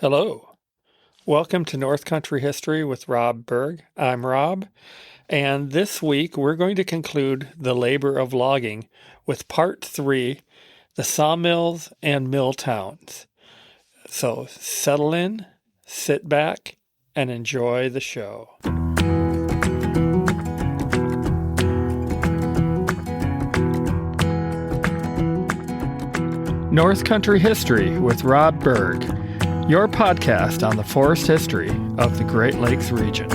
Hello. Welcome to North Country History with Rob Berg. I'm Rob, and this week we're going to conclude the labor of logging with part 3, the sawmills and mill towns. So settle in, sit back, and enjoy the show. North Country History with Rob Berg, your podcast on the forest history of the Great Lakes region.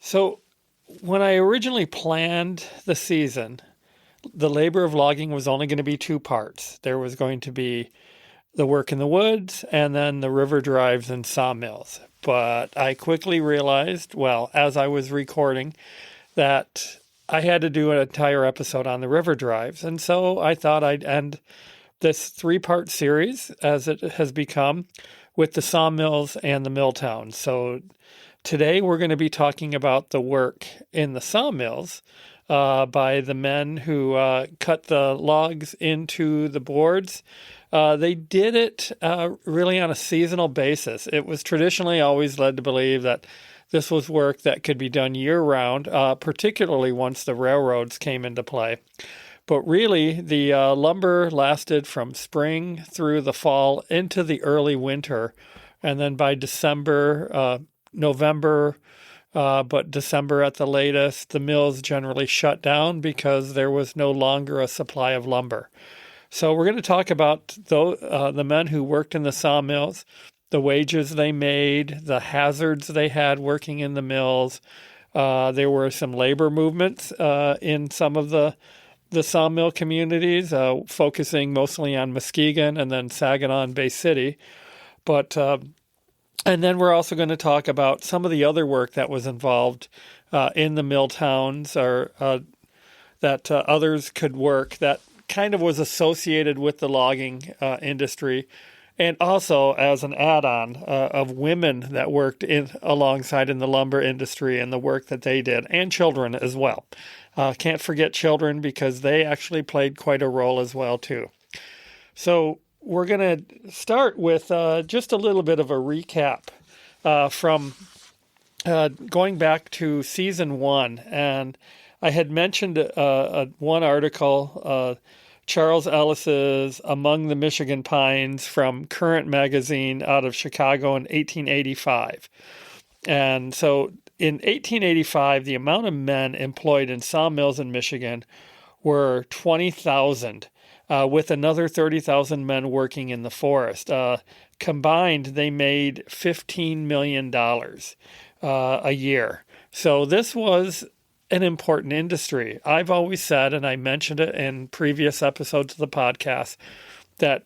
So, when I originally planned the season, the labor of logging was only going to be 2 parts. There was going to be the work in the woods and then the river drives and sawmills. But I quickly realized, as I was recording, that I had to do an entire episode on the river drives. And so I thought I'd end this 3-part series, as it has become, with the sawmills and the Milltowns. So today we're going to be talking about the work in the sawmills by the men who cut the logs into the boards. They did it really on a seasonal basis. It was traditionally always led to believe that this was work that could be done year-round, particularly once the railroads came into play. But really, the lumber lasted from spring through the fall into the early winter. And then by December, November, but December at the latest, the mills generally shut down because there was no longer a supply of lumber. So we're going to talk about the men who worked in the sawmills, the wages they made, the hazards they had working in the mills. There were some labor movements in some of the sawmill communities, focusing mostly on Muskegon and then Saginaw and Bay City. And then we're also going to talk about some of the other work that was involved in the mill towns, or that others could work that kind of was associated with the logging industry, and also as an add-on of women that worked alongside in the lumber industry and the work that they did, and children as well. Can't forget children, because they actually played quite a role as well too. So we're going to start with just a little bit of a recap from going back to season 1. And I had mentioned one article, Charles Ellis's Among the Michigan Pines, from Current Magazine out of Chicago in 1885. And so in 1885, the amount of men employed in sawmills in Michigan were 20,000. With another 30,000 men working in the forest. Combined, they made $15 million a year. So this was an important industry. I've always said, and I mentioned it in previous episodes of the podcast, that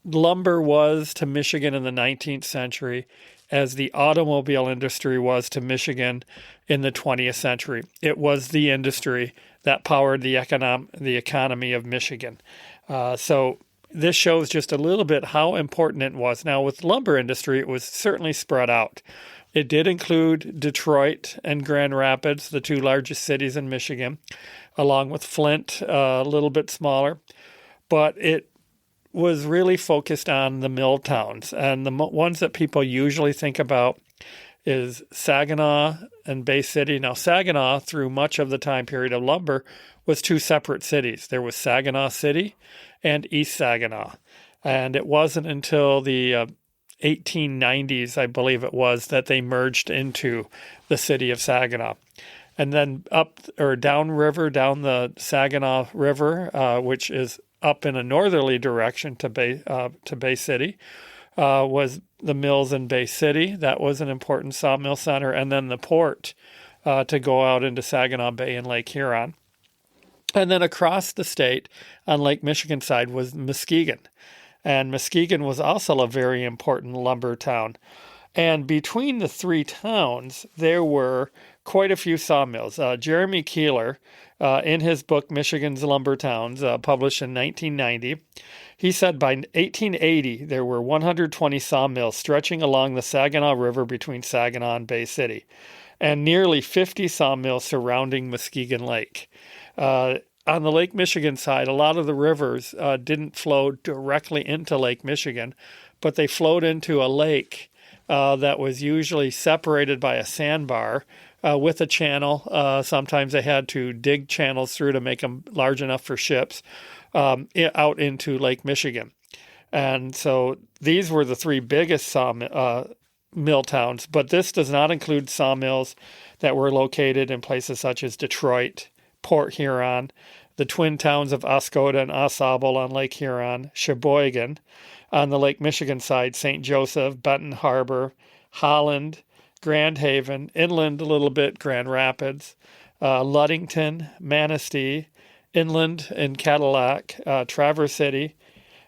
lumber was to Michigan in the 19th century as the automobile industry was to Michigan in the 20th century. It was the industry that powered the economy of Michigan. So this shows just a little bit how important it was. Now, with the lumber industry, it was certainly spread out. It did include Detroit and Grand Rapids, the 2 largest cities in Michigan, along with Flint, a little bit smaller. But it was really focused on the mill towns. And the ones that people usually think about is Saginaw and Bay City. Now, Saginaw, through much of the time period of lumber, was 2 separate cities. There was Saginaw City and East Saginaw. And it wasn't until the 1890s, I believe it was, that they merged into the city of Saginaw. And then up or downriver, down the Saginaw River, which is up in a northerly direction to Bay City, was the mills in Bay City. That was an important sawmill center. And then the port to go out into Saginaw Bay and Lake Huron. And then across the state on Lake Michigan side was Muskegon. And Muskegon was also a very important lumber town. And between the 3 towns, there were quite a few sawmills. Jeremy Keeler, in his book, Michigan's Lumber Towns, published in 1990, he said by 1880, there were 120 sawmills stretching along the Saginaw River between Saginaw and Bay City. and nearly 50 sawmills surrounding Muskegon Lake. On the Lake Michigan side, a lot of the rivers didn't flow directly into Lake Michigan, but they flowed into a lake that was usually separated by a sandbar with a channel. Sometimes they had to dig channels through to make them large enough for ships out into Lake Michigan. And so these were the three biggest mill towns, but this does not include sawmills that were located in places such as Detroit, Port Huron, the twin towns of Oscoda and Au on Lake Huron, Sheboygan, on the Lake Michigan side, St. Joseph, Benton Harbor, Holland, Grand Haven, inland a little bit, Grand Rapids, Ludington, Manistee, inland in Cadillac, Traverse City,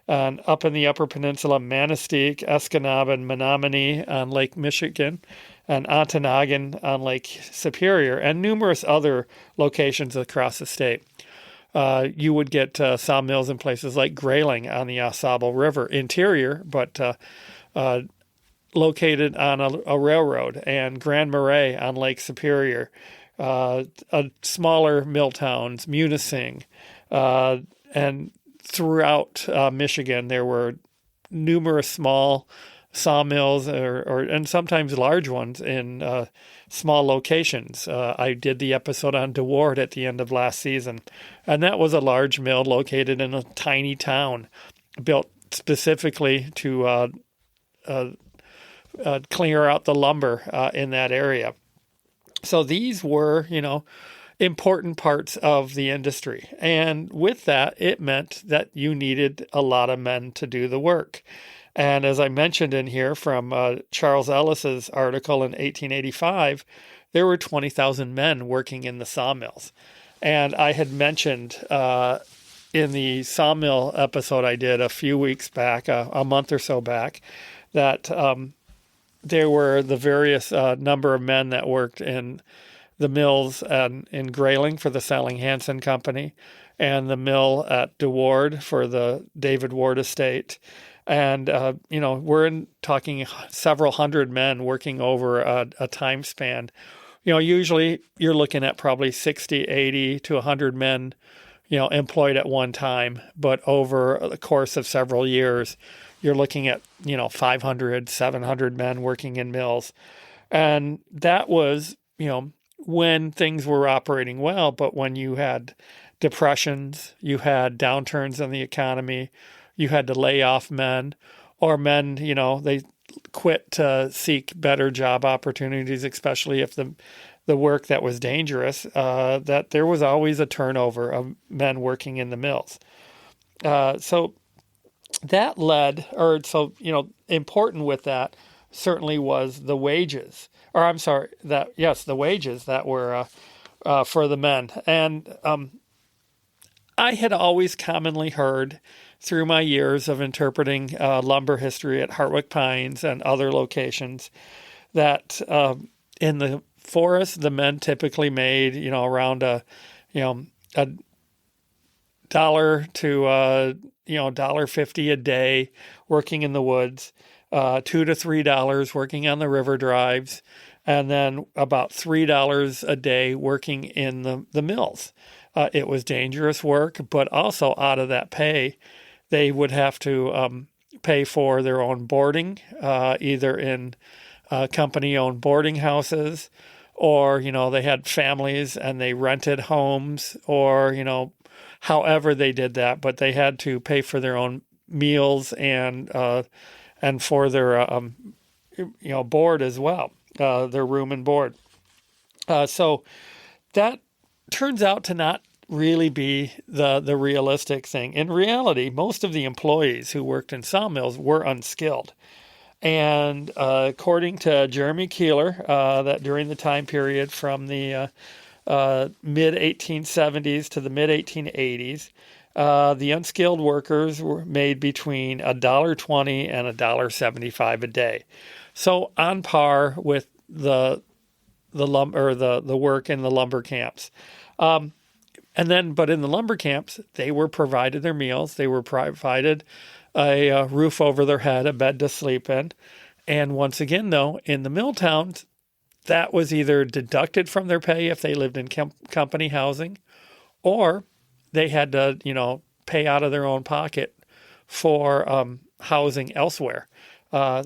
and up in the Upper Peninsula, Manistee, Escanaba, Menominee on Lake Michigan, and Ontonagon on Lake Superior, and numerous other locations across the state. You would get sawmills in places like Grayling on the Au River interior, but located on a railroad, and Grand Marais on Lake Superior, smaller mill towns, Munising, and throughout Michigan there were numerous small sawmills and sometimes large ones in small locations. I did the episode on DeWard at the end of last season, and that was a large mill located in a tiny town built specifically to clear out the lumber in that area. So these were, important parts of the industry. And with that, it meant that you needed a lot of men to do the work. And as I mentioned in here from Charles Ellis's article in 1885, there were 20,000 men working in the sawmills. And I had mentioned in the sawmill episode I did a few weeks back, a month or so back, that there were the various number of men that worked in the mills in Grayling for the Selling Hansen Company, and the mill at DeWard for the David Ward Estate. And, we're talking several hundred men working over a time span. Usually you're looking at probably 60, 80 to 100 men, employed at one time. But over the course of several years, you're looking at, 500, 700 men working in mills. And that was, when things were operating well. But when you had depressions, you had downturns in the economy, you had to lay off men, or men, they quit to seek better job opportunities, especially if the work that was dangerous, that there was always a turnover of men working in the mills. So that led, important with that certainly was the wages, the wages that were for the men. And I had always commonly heard through my years of interpreting lumber history at Hartwick Pines and other locations that in the forest, the men typically made, around a dollar to $1.50 a day working in the woods, $2 to $3 working on the river drives, and then about $3 a day working in the mills. It was dangerous work, but also out of that pay, they would have to pay for their own boarding, either in company-owned boarding houses, or, they had families and they rented homes, or, however they did that, but they had to pay for their own meals and for their, board as well, their room and board. So that turns out to not really be the realistic thing. In reality, most of the employees who worked in sawmills were unskilled. And according to Jeremy Keeler, that during the time period from the mid-1870s to the mid-1880s, the unskilled workers were made between $1.20 and $1.75 a day. So on par with the work in the lumber camps. But in the lumber camps, they were provided their meals. They were provided a roof over their head, a bed to sleep in. And once again, though, in the mill towns, that was either deducted from their pay if they lived in company housing, or they had to, pay out of their own pocket for housing elsewhere.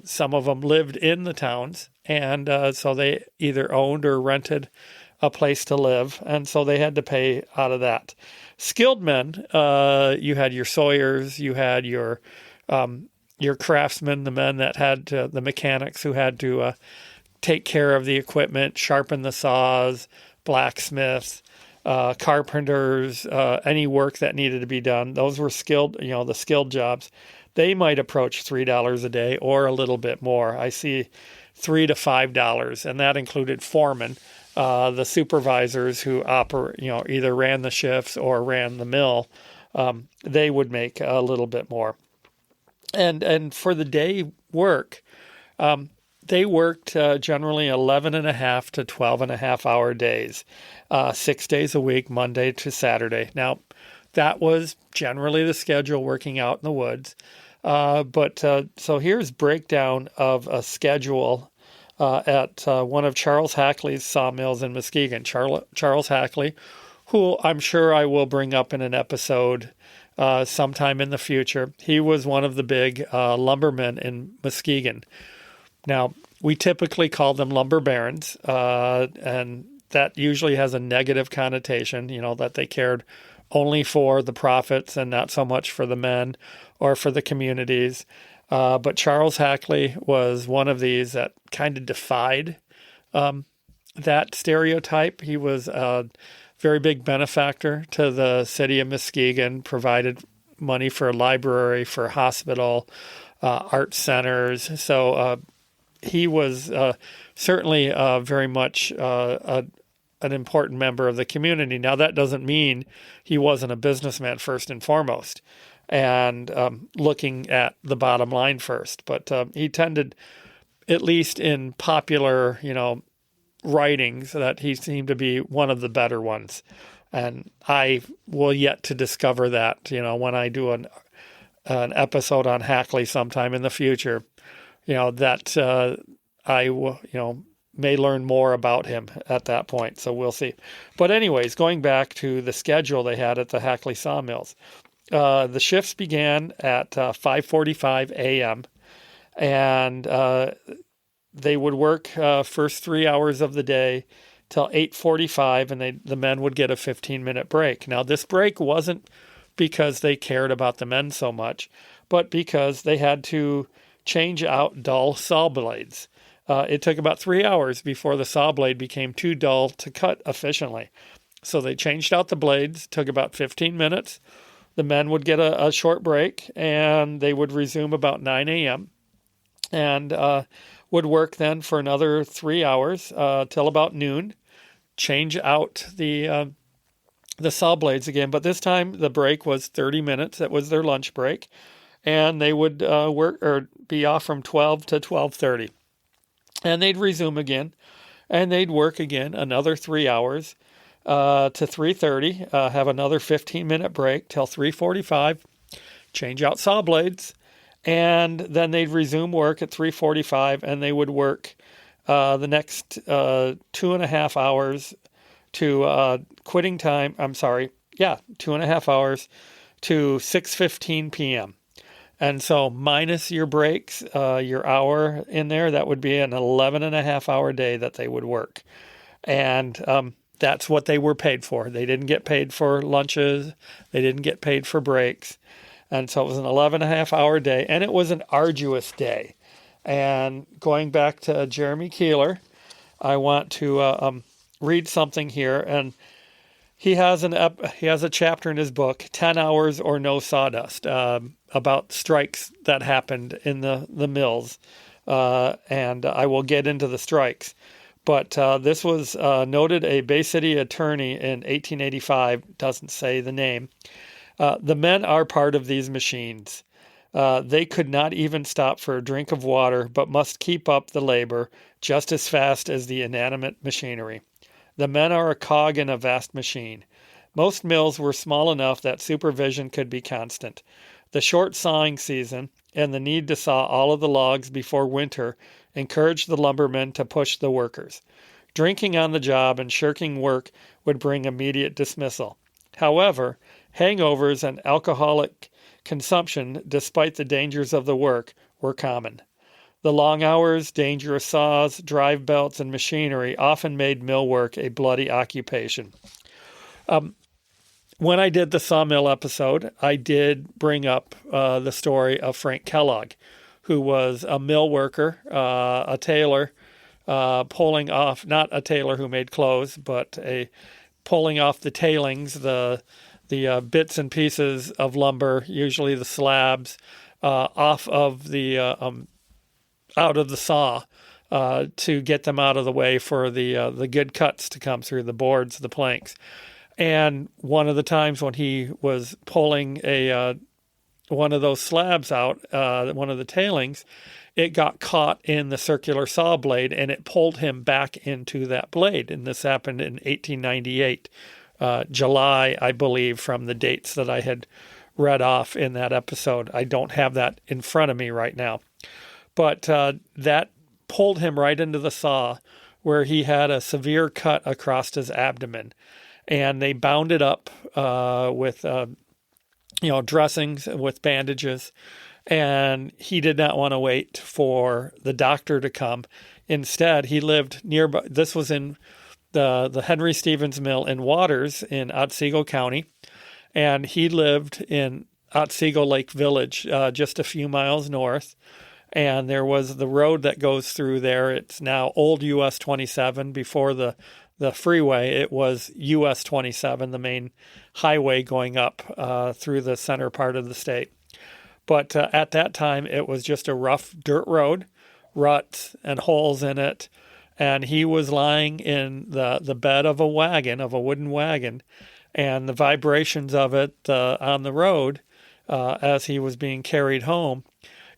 Some of them lived in the towns, and so they either owned or rented a place to live, and so they had to pay out of that. Skilled men, you had your sawyers, you had your craftsmen, the men that had the mechanics who had to take care of the equipment, sharpen the saws, blacksmiths, carpenters, any work that needed to be done. Those were skilled, the skilled jobs. They might approach $3 a day or a little bit more. I see $3 to $5, and that included foremen, the supervisors who either ran the shifts or ran the mill. They would make a little bit more. And for the day work, they worked generally 11 and a half to 12 and a half hour days, 6 days a week, Monday to Saturday. Now, that was generally the schedule working out in the woods. So here's breakdown of a schedule at one of Charles Hackley's sawmills in Muskegon. Charles Hackley, who I'm sure I will bring up in an episode sometime in the future. He was one of the big lumbermen in Muskegon. Now, we typically call them lumber barons, and that usually has a negative connotation, that they cared only for the profits and not so much for the men or for the communities. But Charles Hackley was one of these that kind of defied that stereotype. He was a very big benefactor to the city of Muskegon, provided money for a library, for a hospital, art centers. So he was certainly very much an important member of the community. Now, that doesn't mean he wasn't a businessman first and foremost, and looking at the bottom line first. But he tended, at least in popular, writings, that he seemed to be one of the better ones. And I will yet to discover that, when I do an episode on Hackley sometime in the future, that I will, may learn more about him at that point. So we'll see. But anyways, going back to the schedule they had at the Hackley sawmills, the shifts began at 5:45 a.m. and they would work first 3 hours of the day till 8:45, and the men would get a 15-minute break. Now, this break wasn't because they cared about the men so much, but because they had to change out dull saw blades. It took about 3 hours before the saw blade became too dull to cut efficiently. So they changed out the blades, took about 15 minutes. The men would get a short break, and they would resume about 9 a.m. and would work then for another 3 hours till about noon, change out the saw blades again. But this time the break was 30 minutes. That was their lunch break. And they would work or be off from 12 to 12:30. And they'd resume again, and they'd work again another 3 hours to 3:30, have another 15-minute break till 3:45, change out saw blades, and then they'd resume work at 3:45, and they would work the next 2.5 hours to quitting time. 2.5 hours to 6:15 p.m. And so minus your breaks, your hour in there, that would be an 11.5-hour day that they would work. And that's what they were paid for. They didn't get paid for lunches. They didn't get paid for breaks. And so it was an 11.5-hour day, and it was an arduous day. And going back to Jeremy Keeler, I want to read something here. And he has a chapter in his book, 10 Hours or No Sawdust, about strikes that happened in the mills. And I will get into the strikes. But this was noted a Bay City attorney in 1885, doesn't say the name. The men are part of these machines. They could not even stop for a drink of water, but must keep up the labor just as fast as the inanimate machinery. The men are a cog in a vast machine. Most mills were small enough that supervision could be constant. The short sawing season and the need to saw all of the logs before winter encouraged the lumbermen to push the workers. Drinking on the job and shirking work would bring immediate dismissal. However, hangovers and alcoholic consumption, despite the dangers of the work, were common. The long hours, dangerous saws, drive belts, and machinery often made mill work a bloody occupation. When I did the sawmill episode, I did bring up the story of Frank Kellogg, who was a mill worker, a tailor, pulling off, not a tailor who made clothes, but pulling off the tailings, the bits and pieces of lumber, usually the slabs, off of the out of the saw to get them out of the way for the good cuts to come through, the boards, the planks. And one of the times when he was pulling one of those slabs out, one of the tailings, it got caught in the circular saw blade and it pulled him back into that blade. And this happened in 1898, July, I believe, from the dates that I had read off in that episode. I don't have that in front of me right now. But that pulled him right into the saw where he had a severe cut across his abdomen. And they bound it up with, dressings, with bandages. And he did not want to wait for the doctor to come. Instead, he lived nearby. This was in the Henry Stevens Mill in Waters in Otsego County. And he lived in Otsego Lake Village, just a few miles north. And there was the road that goes through there. It's now old US 27. Before the freeway, it was US 27, the main highway going up through the center part of the state. But at that time, it was just a rough dirt road, ruts and holes in it. And he was lying in the bed of a wagon, of a wooden wagon, and the vibrations of it on the road as he was being carried home,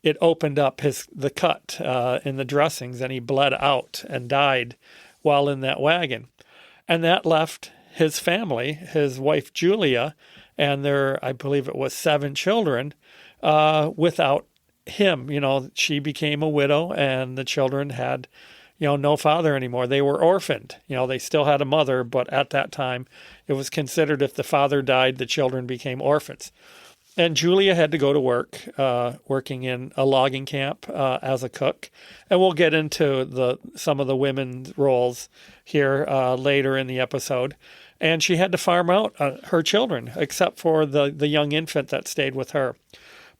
it opened up the cut in the dressings, and he bled out and died while in that wagon. And that left his family, his wife Julia, and I believe it was 7 children, without him. She became a widow, and the children had, no father anymore. They were orphaned. They still had a mother, but at that time, it was considered if the father died, the children became orphans. And Julia had to go to work, working in a logging camp as a cook. And we'll get into some of the women's roles here later in the episode. And she had to farm out her children, except for the young infant that stayed with her.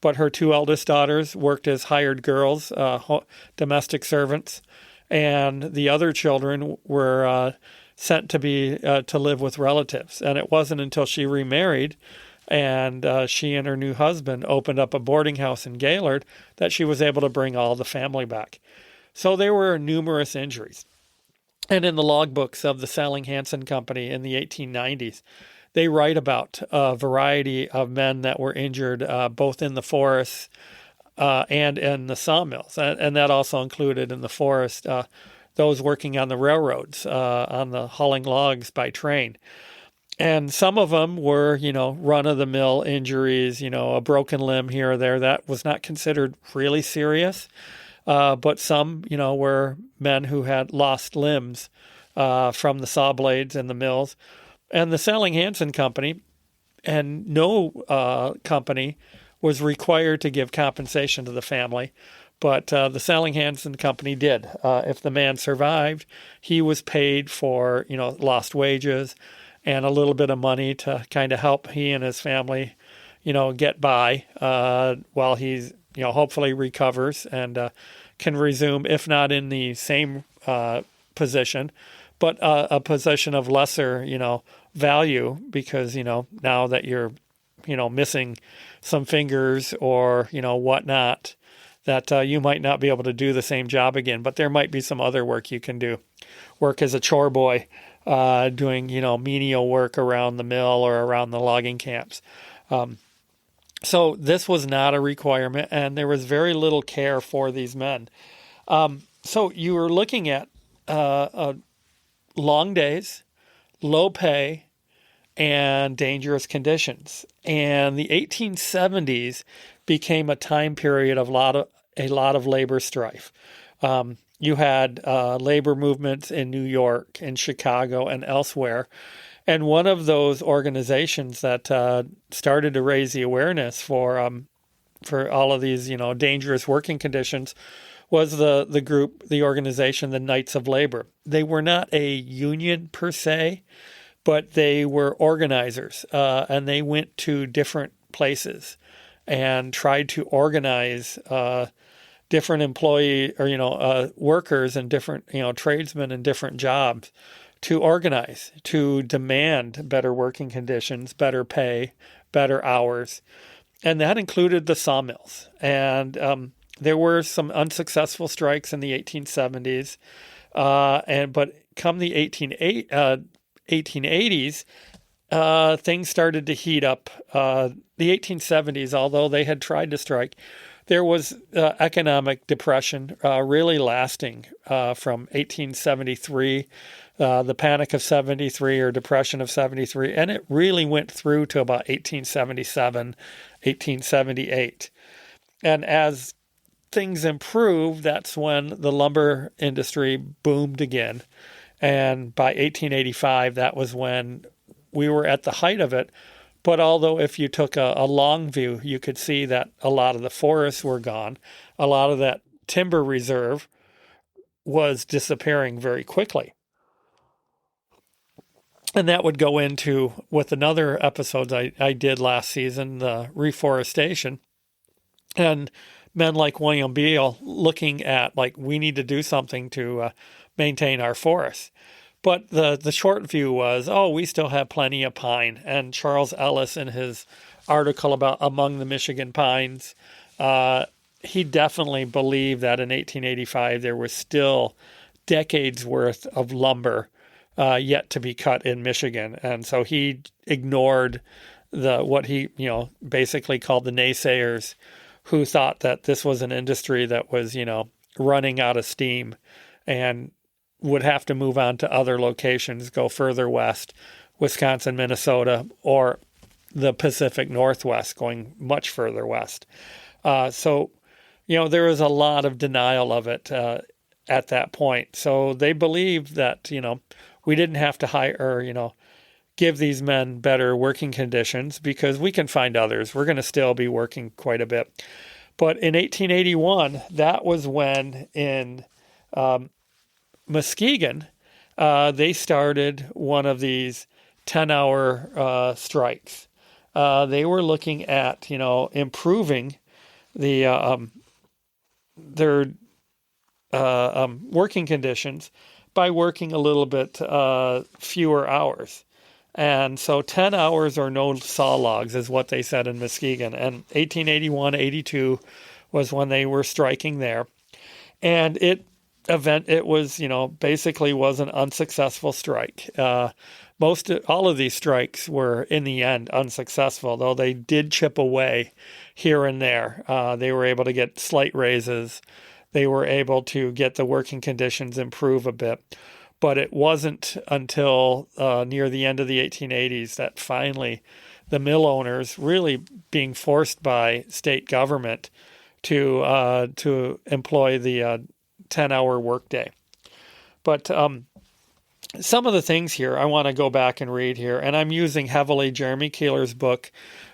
But her 2 eldest daughters worked as hired girls, domestic servants. And the other children were sent to live with relatives. And it wasn't until she remarried and she and her new husband opened up a boarding house in Gaylord that she was able to bring all the family back. So there were numerous injuries. And in the logbooks of the Salling-Hansen Company in the 1890s, they write about a variety of men that were injured both in the forests and in the sawmills. And that also included in the forest those working on the railroads, on the hauling logs by train. And some of them were, run-of-the-mill injuries, a broken limb here or there. That was not considered really serious. But some, were men who had lost limbs from the saw blades in the mills. And the Salling-Hansen Company, and no company, was required to give compensation to the family. But the Salling-Hansen Company did. If the man survived, he was paid for, lost wages and a little bit of money to kind of help he and his family, get by while he's, hopefully recovers and can resume, if not in the same position, but a position of lesser, value because, now that you're, missing some fingers or, whatnot, that you might not be able to do the same job again, but there might be some other work you can do. Work as a chore boy, doing, menial work around the mill or around the logging camps. So this was not a requirement, and there was very little care for these men. So you were looking at long days, low pay, and dangerous conditions. And the 1870s became a time period of a lot of labor strife. you had labor movements in New York, in Chicago, and elsewhere. And one of those organizations that started to raise the awareness for all of these, dangerous working conditions was the group, the organization, the Knights of Labor. They were not a union per se, but they were organizers, and they went to different places and tried to organize different employee or workers and different tradesmen in different jobs to organize to demand better working conditions, better pay, better hours, and that included the sawmills. And there were some unsuccessful strikes in the 1870s, but come the 1880s, things started to heat up. The 1870s, although they had tried to strike, there was economic depression really lasting from 1873, the Panic of 73 or Depression of 73, and it really went through to about 1877, 1878. And as things improved, that's when the lumber industry boomed again. And by 1885, that was when we were at the height of it. But although if you took a long view, you could see that a lot of the forests were gone. A lot of that timber reserve was disappearing very quickly. And that would go into with another episode I did last season, the reforestation. And men like William Beale looking at, like, we need to do something to maintain our forests. But the short view was, we still have plenty of pine. And Charles Ellis, in his article about Among the Michigan Pines, he definitely believed that in 1885 there was still decades worth of lumber yet to be cut in Michigan. And so he ignored what he basically called the naysayers, who thought that this was an industry that was running out of steam and would have to move on to other locations, go further west, Wisconsin, Minnesota, or the Pacific Northwest, going much further west. So there was a lot of denial of it at that point. So they believed that, we didn't have to hire or, give these men better working conditions because we can find others. We're going to still be working quite a bit. But in 1881, that was when in Muskegon, they started one of these 10-hour strikes. They were looking at, improving the their working conditions by working a little bit fewer hours. And so 10 hours or no saw logs is what they said in Muskegon. And 1881-82 was when they were striking there. And it was, basically was an unsuccessful strike. All of these strikes were in the end unsuccessful, though they did chip away here and there. They were able to get slight raises. They were able to get the working conditions improve a bit. But it wasn't until near the end of the 1880s that finally the mill owners, really being forced by state government to employ the 10-hour workday. But some of the things here I want to go back and read here, and I'm using heavily Jeremy Keeler's book,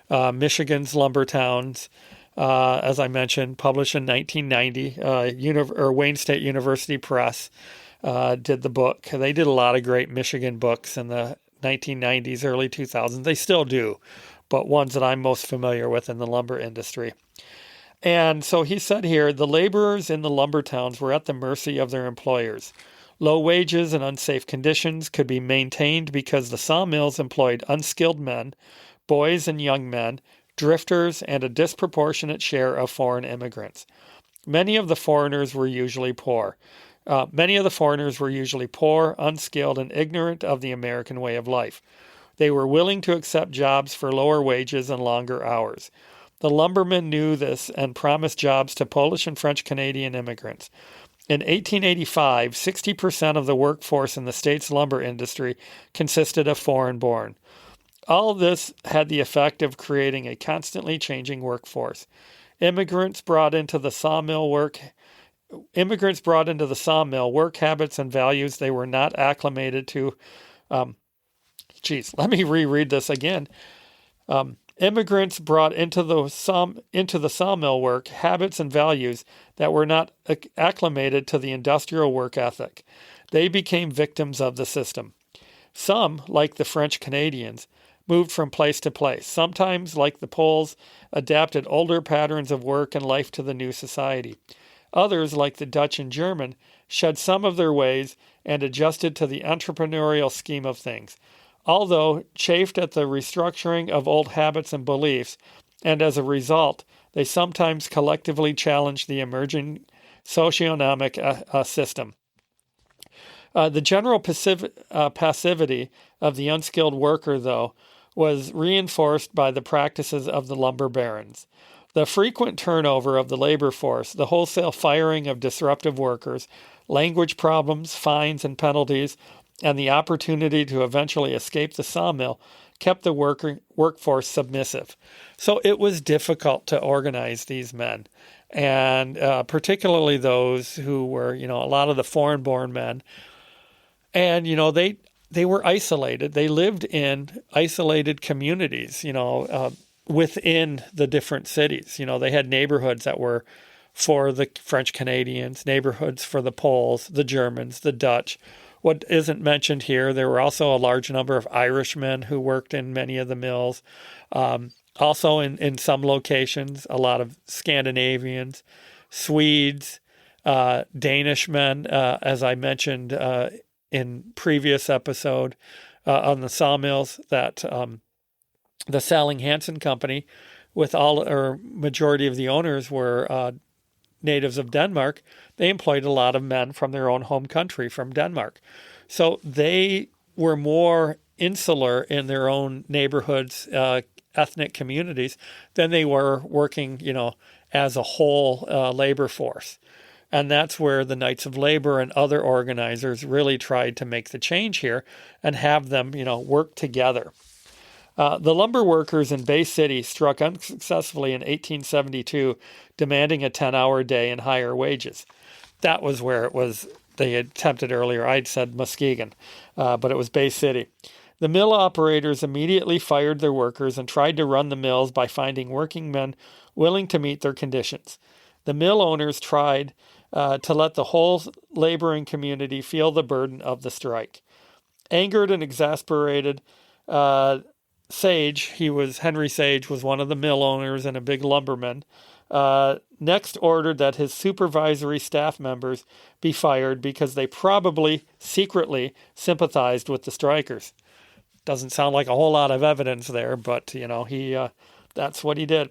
Michigan's Lumber Towns, as I mentioned, published in 1990, Wayne State University Press. Did the book. They did a lot of great Michigan books in the 1990s, early 2000s. They still do, but ones that I'm most familiar with in the lumber industry. And so he said here, the laborers in the lumber towns were at the mercy of their employers. Low wages and unsafe conditions could be maintained because the sawmills employed unskilled men, boys and young men, drifters, and a disproportionate share of foreign immigrants. Many of the foreigners were usually poor, unskilled, and ignorant of the American way of life. They were willing to accept jobs for lower wages and longer hours. The lumbermen knew this and promised jobs to Polish and French Canadian immigrants. In 1885, 60% of the workforce in the state's lumber industry consisted of foreign-born. All this had the effect of creating a constantly changing workforce. Immigrants brought into the sawmill work immigrants brought into the sawmill work habits and values they were not acclimated to. Let me reread this again. Immigrants brought into the sawmill work habits and values that were not acclimated to the industrial work ethic. They became victims of the system. Some, like the French Canadians, moved from place to place. Sometimes, like the Poles, adapted older patterns of work and life to the new society. Others, like the Dutch and German, shed some of their ways and adjusted to the entrepreneurial scheme of things. Although chafed at the restructuring of old habits and beliefs, and as a result, they sometimes collectively challenged the emerging socioeconomic system. The general passivity of the unskilled worker, though, was reinforced by the practices of the lumber barons. The frequent turnover of the labor force, the wholesale firing of disruptive workers, language problems, fines and penalties, and the opportunity to eventually escape the sawmill kept the workforce submissive. So it was difficult to organize these men, and particularly those who were, a lot of the foreign-born men. And, they were isolated. They lived in isolated communities, within the different cities. They had neighborhoods that were for the French Canadians, neighborhoods for the Poles, the Germans, the Dutch. What isn't mentioned here, there were also a large number of Irishmen who worked in many of the mills. Also in some locations, a lot of Scandinavians, Swedes, Danish men, as I mentioned in previous episode on the sawmills, that the Salling Hansen Company, with majority of the owners were natives of Denmark. They employed a lot of men from their own home country, from Denmark. So they were more insular in their own neighborhoods, ethnic communities, than they were working, as a whole labor force. And that's where the Knights of Labor and other organizers really tried to make the change here and have them, work together. The lumber workers in Bay City struck unsuccessfully in 1872, demanding a 10-hour day and higher wages. That was where it was. They attempted earlier. I'd said Muskegon, but it was Bay City. The mill operators immediately fired their workers and tried to run the mills by finding working men willing to meet their conditions. The mill owners tried to let the whole laboring community feel the burden of the strike. Angered and exasperated, Henry Sage was one of the mill owners and a big lumberman, next ordered that his supervisory staff members be fired because they probably secretly sympathized with the strikers. Doesn't sound like a whole lot of evidence there, but, that's what he did.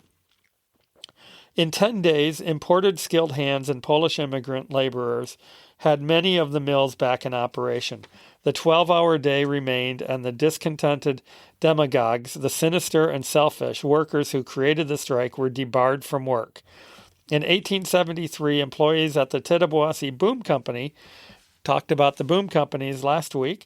In 10 days, imported skilled hands and Polish immigrant laborers had many of the mills back in operation. The 12-hour day remained, and the discontented demagogues, the sinister and selfish workers who created the strike, were debarred from work. In 1873, employees at the Tittabawassee Boom Company, talked about the boom companies last week,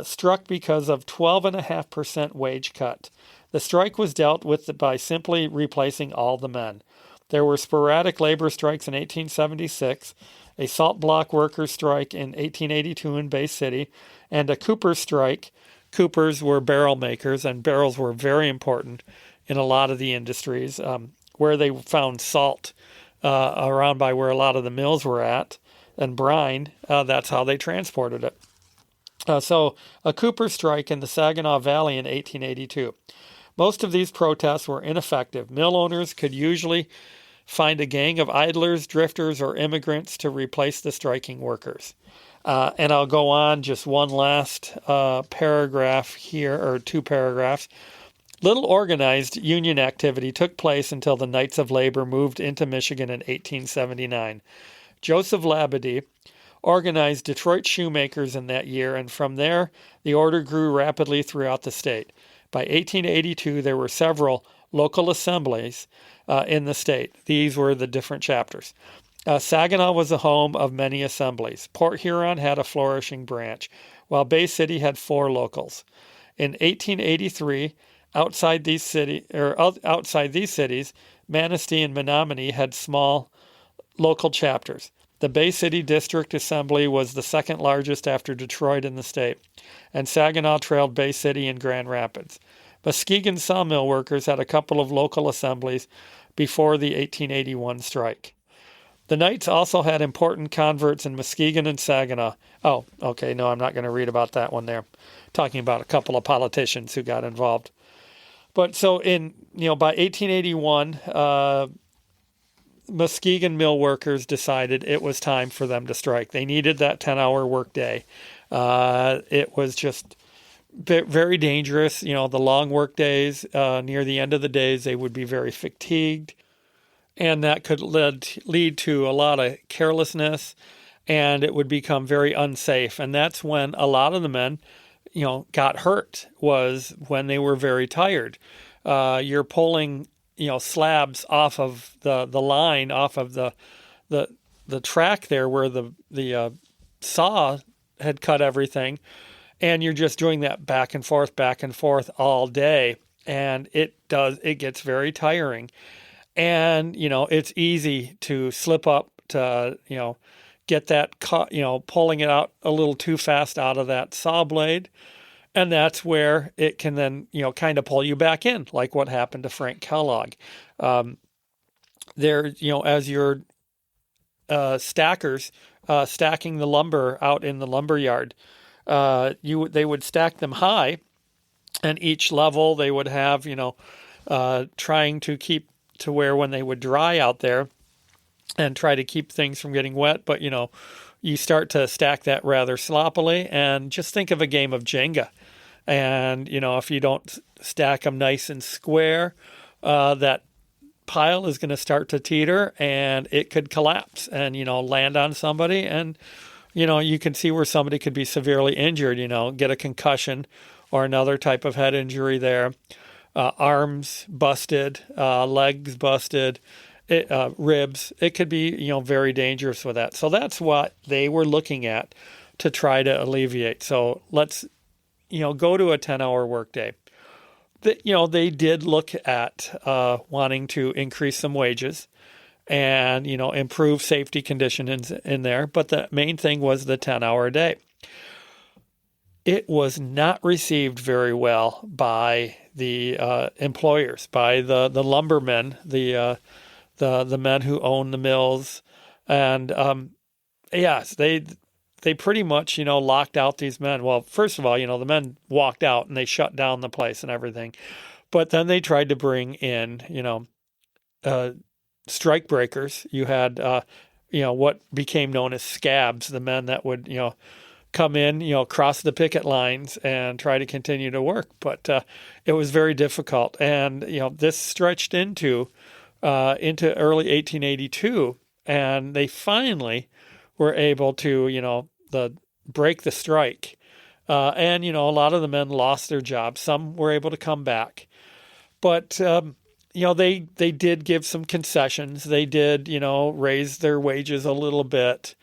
struck because of 12.5% wage cut. The strike was dealt with by simply replacing all the men. There were sporadic labor strikes in 1876, a salt block workers' strike in 1882 in Bay City, and a Cooper's strike. Coopers were barrel makers, and barrels were very important in a lot of the industries. Where they found salt around by where a lot of the mills were at, and brine, that's how they transported it. So a Cooper strike in the Saginaw Valley in 1882. Most of these protests were ineffective. Mill owners could usually find a gang of idlers, drifters, or immigrants to replace the striking workers. And I'll go on just one last paragraph here, or two paragraphs. Little organized union activity took place until the Knights of Labor moved into Michigan in 1879. Joseph Labadie organized Detroit shoemakers in that year, and from there, the order grew rapidly throughout the state. By 1882, there were several local assemblies in the state. These were the different chapters. Saginaw was the home of many assemblies. Port Huron had a flourishing branch, while Bay City had 4 locals. In 1883, outside these cities, Manistee and Menominee had small local chapters. The Bay City District Assembly was the second largest after Detroit in the state, and Saginaw trailed Bay City and Grand Rapids. Muskegon sawmill workers had a couple of local assemblies before the 1881 strike. The Knights also had important converts in Muskegon and Saginaw. Oh, okay, no, I'm not going to read about that one there. Talking about a couple of politicians who got involved. But so by 1881, Muskegon mill workers decided it was time for them to strike. They needed that 10-hour workday. It was just very dangerous. The long work days, near the end of the days, they would be very fatigued. And that could lead to a lot of carelessness, and it would become very unsafe. And that's when a lot of the men, got hurt, was when they were very tired. You're pulling, slabs off of the line, off of the track there where the saw had cut everything, and you're just doing that back and forth all day, and it gets very tiring. And, it's easy to slip up to, get that, pulling it out a little too fast out of that saw blade. And that's where it can then, kind of pull you back in, like what happened to Frank Kellogg. As your stackers stacking the lumber out in the lumber yard, they would stack them high, and each level they would have, trying to keep to where when they would dry out there and try to keep things from getting wet. But, you start to stack that rather sloppily, and just think of a game of Jenga. And, if you don't stack them nice and square, that pile is going to start to teeter, and it could collapse and, land on somebody. And, you can see where somebody could be severely injured, get a concussion or another type of head injury there. Arms busted, legs busted, ribs. It could be, very dangerous with that. So that's what they were looking at to try to alleviate. So let's, go to a 10-hour workday. They did look at wanting to increase some wages and, improve safety conditions in there. But the main thing was the 10-hour day. It was not received very well by the employers, by the lumbermen, the men who own the mills, and yes, they pretty much locked out these men. Well, first of all, the men walked out and they shut down the place and everything, but then they tried to bring in strike breakers. You had what became known as scabs, the men that would come in, cross the picket lines and try to continue to work. But it was very difficult. And, this stretched into early 1882, and they finally were able to, break the strike. And, a lot of the men lost their jobs. Some were able to come back. But, they did give some concessions. They did, raise their wages a little bit.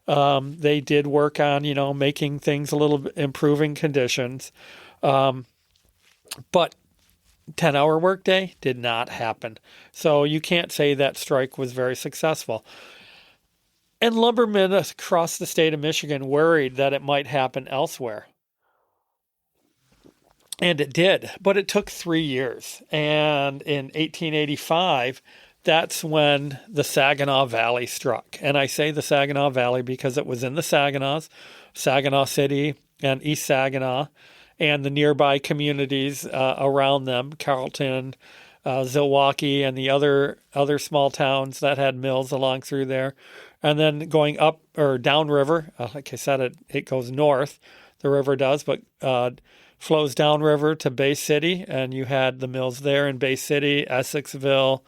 They did work on, making things a little bit, improving conditions. But 10-hour workday did not happen. So you can't say that strike was very successful. And lumbermen across the state of Michigan worried that it might happen elsewhere. And it did, but it took 3 years. And in 1885, that's when the Saginaw Valley struck. And I say the Saginaw Valley because it was in the Saginaws, Saginaw City and East Saginaw, and the nearby communities around them, Carleton, Zilwaukee, and the other small towns that had mills along through there. And then going up or downriver, like I said, it goes north, the river does, but flows downriver to Bay City, and you had the mills there in Bay City, Essexville,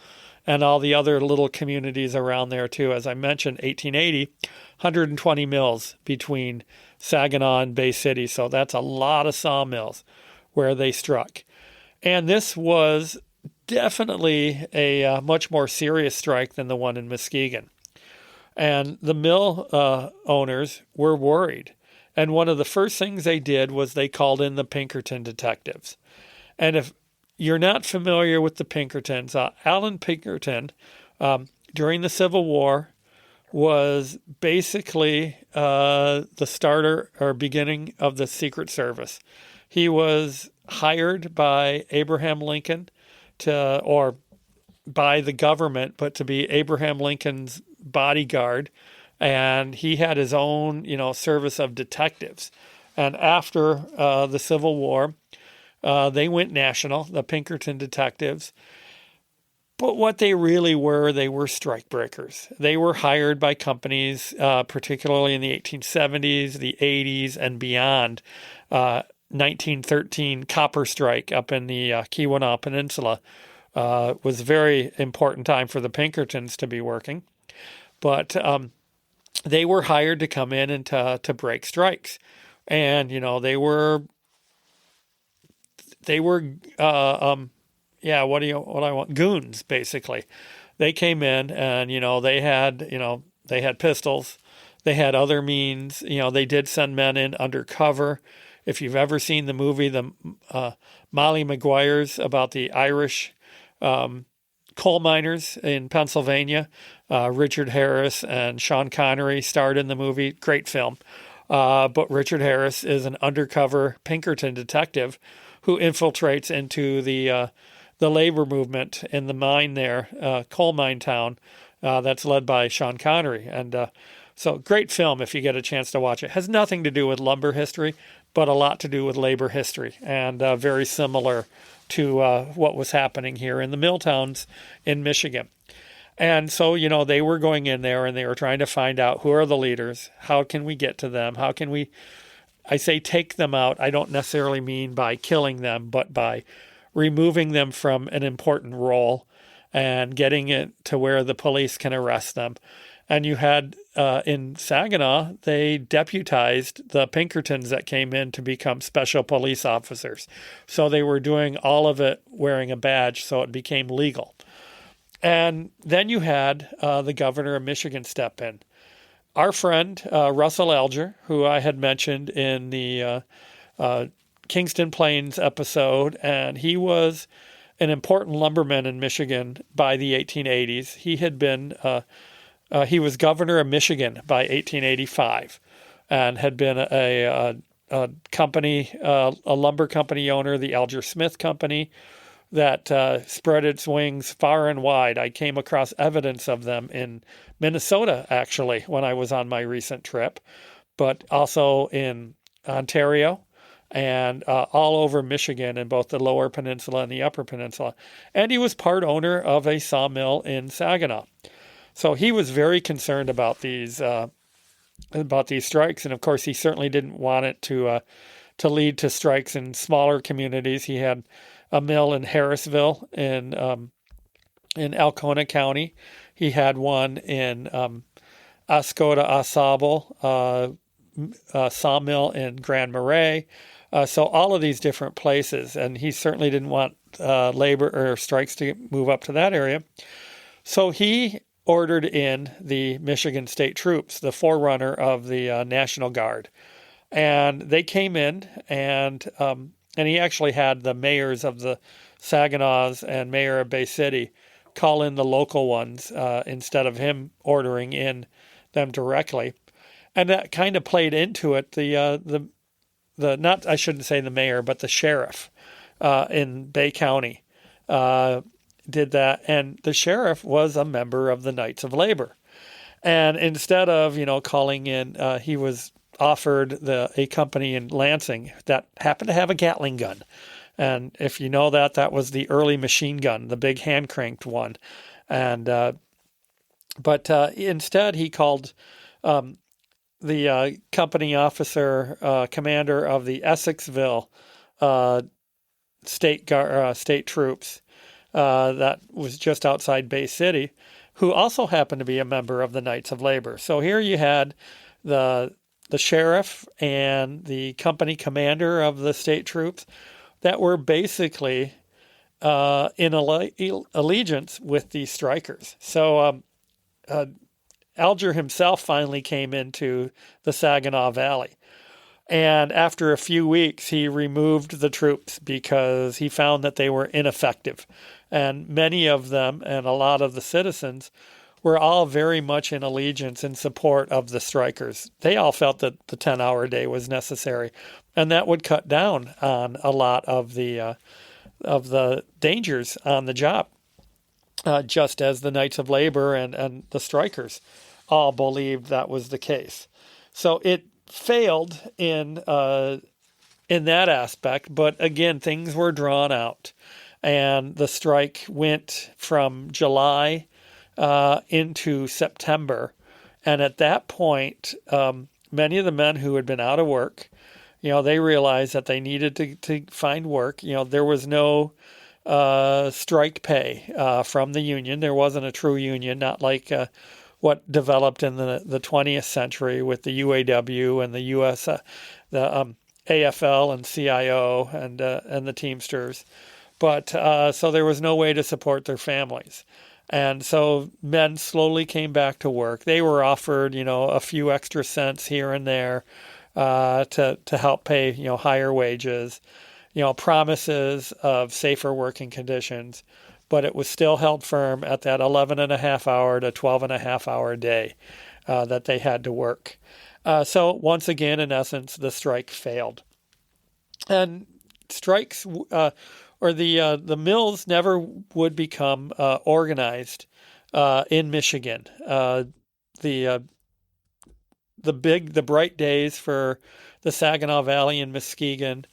and all the other little communities around there too. As I mentioned, 1880, 120 mills between Saginaw and Bay City. So that's a lot of sawmills where they struck. And this was definitely a much more serious strike than the one in Muskegon. And the mill owners were worried. And one of the first things they did was they called in the Pinkerton detectives. And if you're not familiar with the Pinkertons, Alan Pinkerton, during the Civil War, was basically the starter or beginning of the Secret Service. He was hired by Abraham Lincoln or by the government, but to be Abraham Lincoln's bodyguard. And he had his own, service of detectives. And after the Civil War, they went national, the Pinkerton detectives. But what they really were, they were strikebreakers. They were hired by companies, particularly in the 1870s, the 80s, and beyond. 1913 copper strike up in the Keweenaw Peninsula was a very important time for the Pinkertons to be working. But they were hired to come in and to break strikes. And, they were what I want? Goons, basically. They came in and, they had pistols. They had other means. They did send men in undercover. If you've ever seen the movie, the Molly Maguire's about the Irish coal miners in Pennsylvania, Richard Harris and Sean Connery starred in the movie. Great film. But Richard Harris is an undercover Pinkerton detective who infiltrates into the labor movement in the mine there, coal mine town, that's led by Sean Connery. And so great film if you get a chance to watch it. Has nothing to do with lumber history, but a lot to do with labor history, and very similar to what was happening here in the Milltowns in Michigan. And so, they were going in there and they were trying to find out who are the leaders, how can we get to them, how can we, I say take them out, I don't necessarily mean by killing them, but by removing them from an important role and getting it to where the police can arrest them. And you had, in Saginaw, they deputized the Pinkertons that came in to become special police officers. So they were doing all of it wearing a badge, so it became legal. And then you had the governor of Michigan step in. Our friend, Russell Alger, who I had mentioned in the Kingston Plains episode, and he was an important lumberman in Michigan by the 1880s. He had been... he was governor of Michigan by 1885 and had been a company, a lumber company owner, the Alger Smith Company, that spread its wings far and wide. I came across evidence of them in Minnesota, actually, when I was on my recent trip, but also in Ontario and all over Michigan in both the Lower Peninsula and the Upper Peninsula. And he was part owner of a sawmill in Saginaw. So he was very concerned about these strikes, and of course he certainly didn't want it to lead to strikes in smaller communities. He had a mill in Harrisville in Alcona County. He had one in Oscoda Au Sable, sawmill in Grand Marais. So all of these different places, and he certainly didn't want labor or strikes to move up to that area. So he ordered in the Michigan State Troops, the forerunner of the National Guard. And they came in, and he actually had the mayors of the Saginaws and mayor of Bay City call in the local ones instead of him ordering in them directly. And that kind of played into it. The not, I shouldn't say the mayor, but the sheriff in Bay County did that, and the sheriff was a member of the Knights of Labor. And instead of, calling in, he was offered a company in Lansing that happened to have a Gatling gun. And if you know that was the early machine gun, the big hand-cranked one. And but instead he called the company officer, commander of the Essexville state troops, that was just outside Bay City, who also happened to be a member of the Knights of Labor. So here you had the sheriff and the company commander of the state troops that were basically in allegiance with the strikers. So Alger himself finally came into the Saginaw Valley. And after a few weeks, he removed the troops because he found that they were ineffective. And many of them, and a lot of the citizens, were all very much in allegiance in support of the strikers. They all felt that the 10-hour day was necessary, and that would cut down on a lot of the dangers on the job, just as the Knights of Labor and the strikers all believed that was the case. So it failed in that aspect, but again, things were drawn out, and the strike went from July into September. And at that point, many of the men who had been out of work, they realized that they needed to find work. There was no strike pay from the union. There wasn't a true union, not like what developed in the 20th century with the UAW and the US, the AFL and CIO and the Teamsters. But so there was no way to support their families. And so men slowly came back to work. They were offered, a few extra cents here and there to help pay, higher wages, promises of safer working conditions. But it was still held firm at that 11.5-hour to 12.5-hour day that they had to work. So once again, in essence, the strike failed. And strikes or the mills never would become organized in Michigan. The bright days for the Saginaw Valley and Muskegon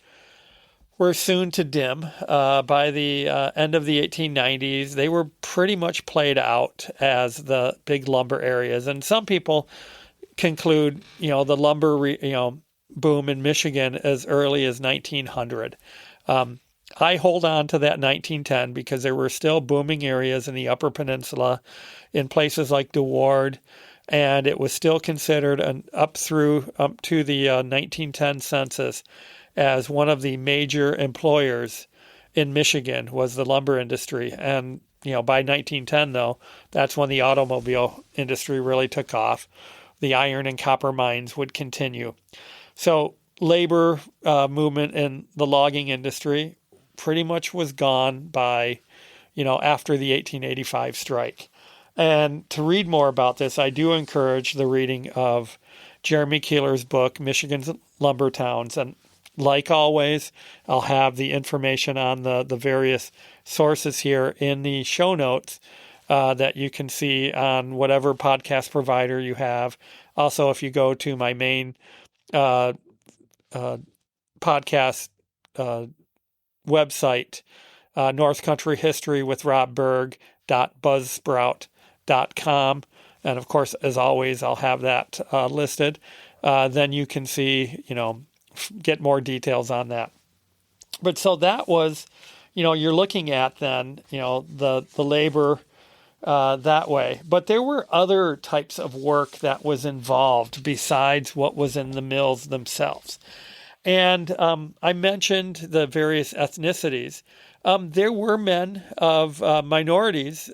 were soon to dim. By the end of the 1890s, they were pretty much played out as the big lumber areas. And some people conclude, the lumber boom in Michigan as early as 1900. I hold on to that 1910 because there were still booming areas in the Upper Peninsula, in places like DeWard, and it was still considered up to the 1910 census as one of the major employers in Michigan was the lumber industry. And by 1910, though, that's when the automobile industry really took off. The iron and copper mines would continue. So labor movement in the logging industry pretty much was gone by, after the 1885 strike. And to read more about this, I do encourage the reading of Jeremy Keeler's book, Michigan's Lumber Towns. And like always, I'll have the information on the various sources here in the show notes that you can see on whatever podcast provider you have. Also, if you go to my main podcast website, North Country History with Rob Berg.buzzsprout.com. And of course, as always, I'll have that listed. Then you can see, get more details on that. But so that was, you're looking at then, the labor that way. But there were other types of work that was involved besides what was in the mills themselves. And I mentioned the various ethnicities. There were men of minorities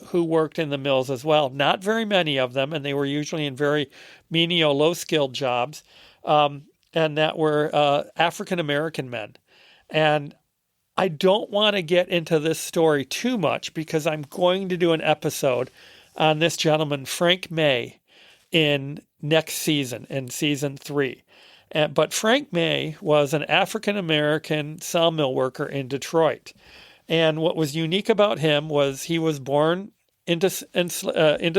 who worked in the mills as well. Not very many of them, and they were usually in very menial, low-skilled jobs, and that were African-American men. And I don't want to get into this story too much because I'm going to do an episode on this gentleman, Frank May, in next season, in season 3. But Frank May was an African-American sawmill worker in Detroit. And what was unique about him was he was born into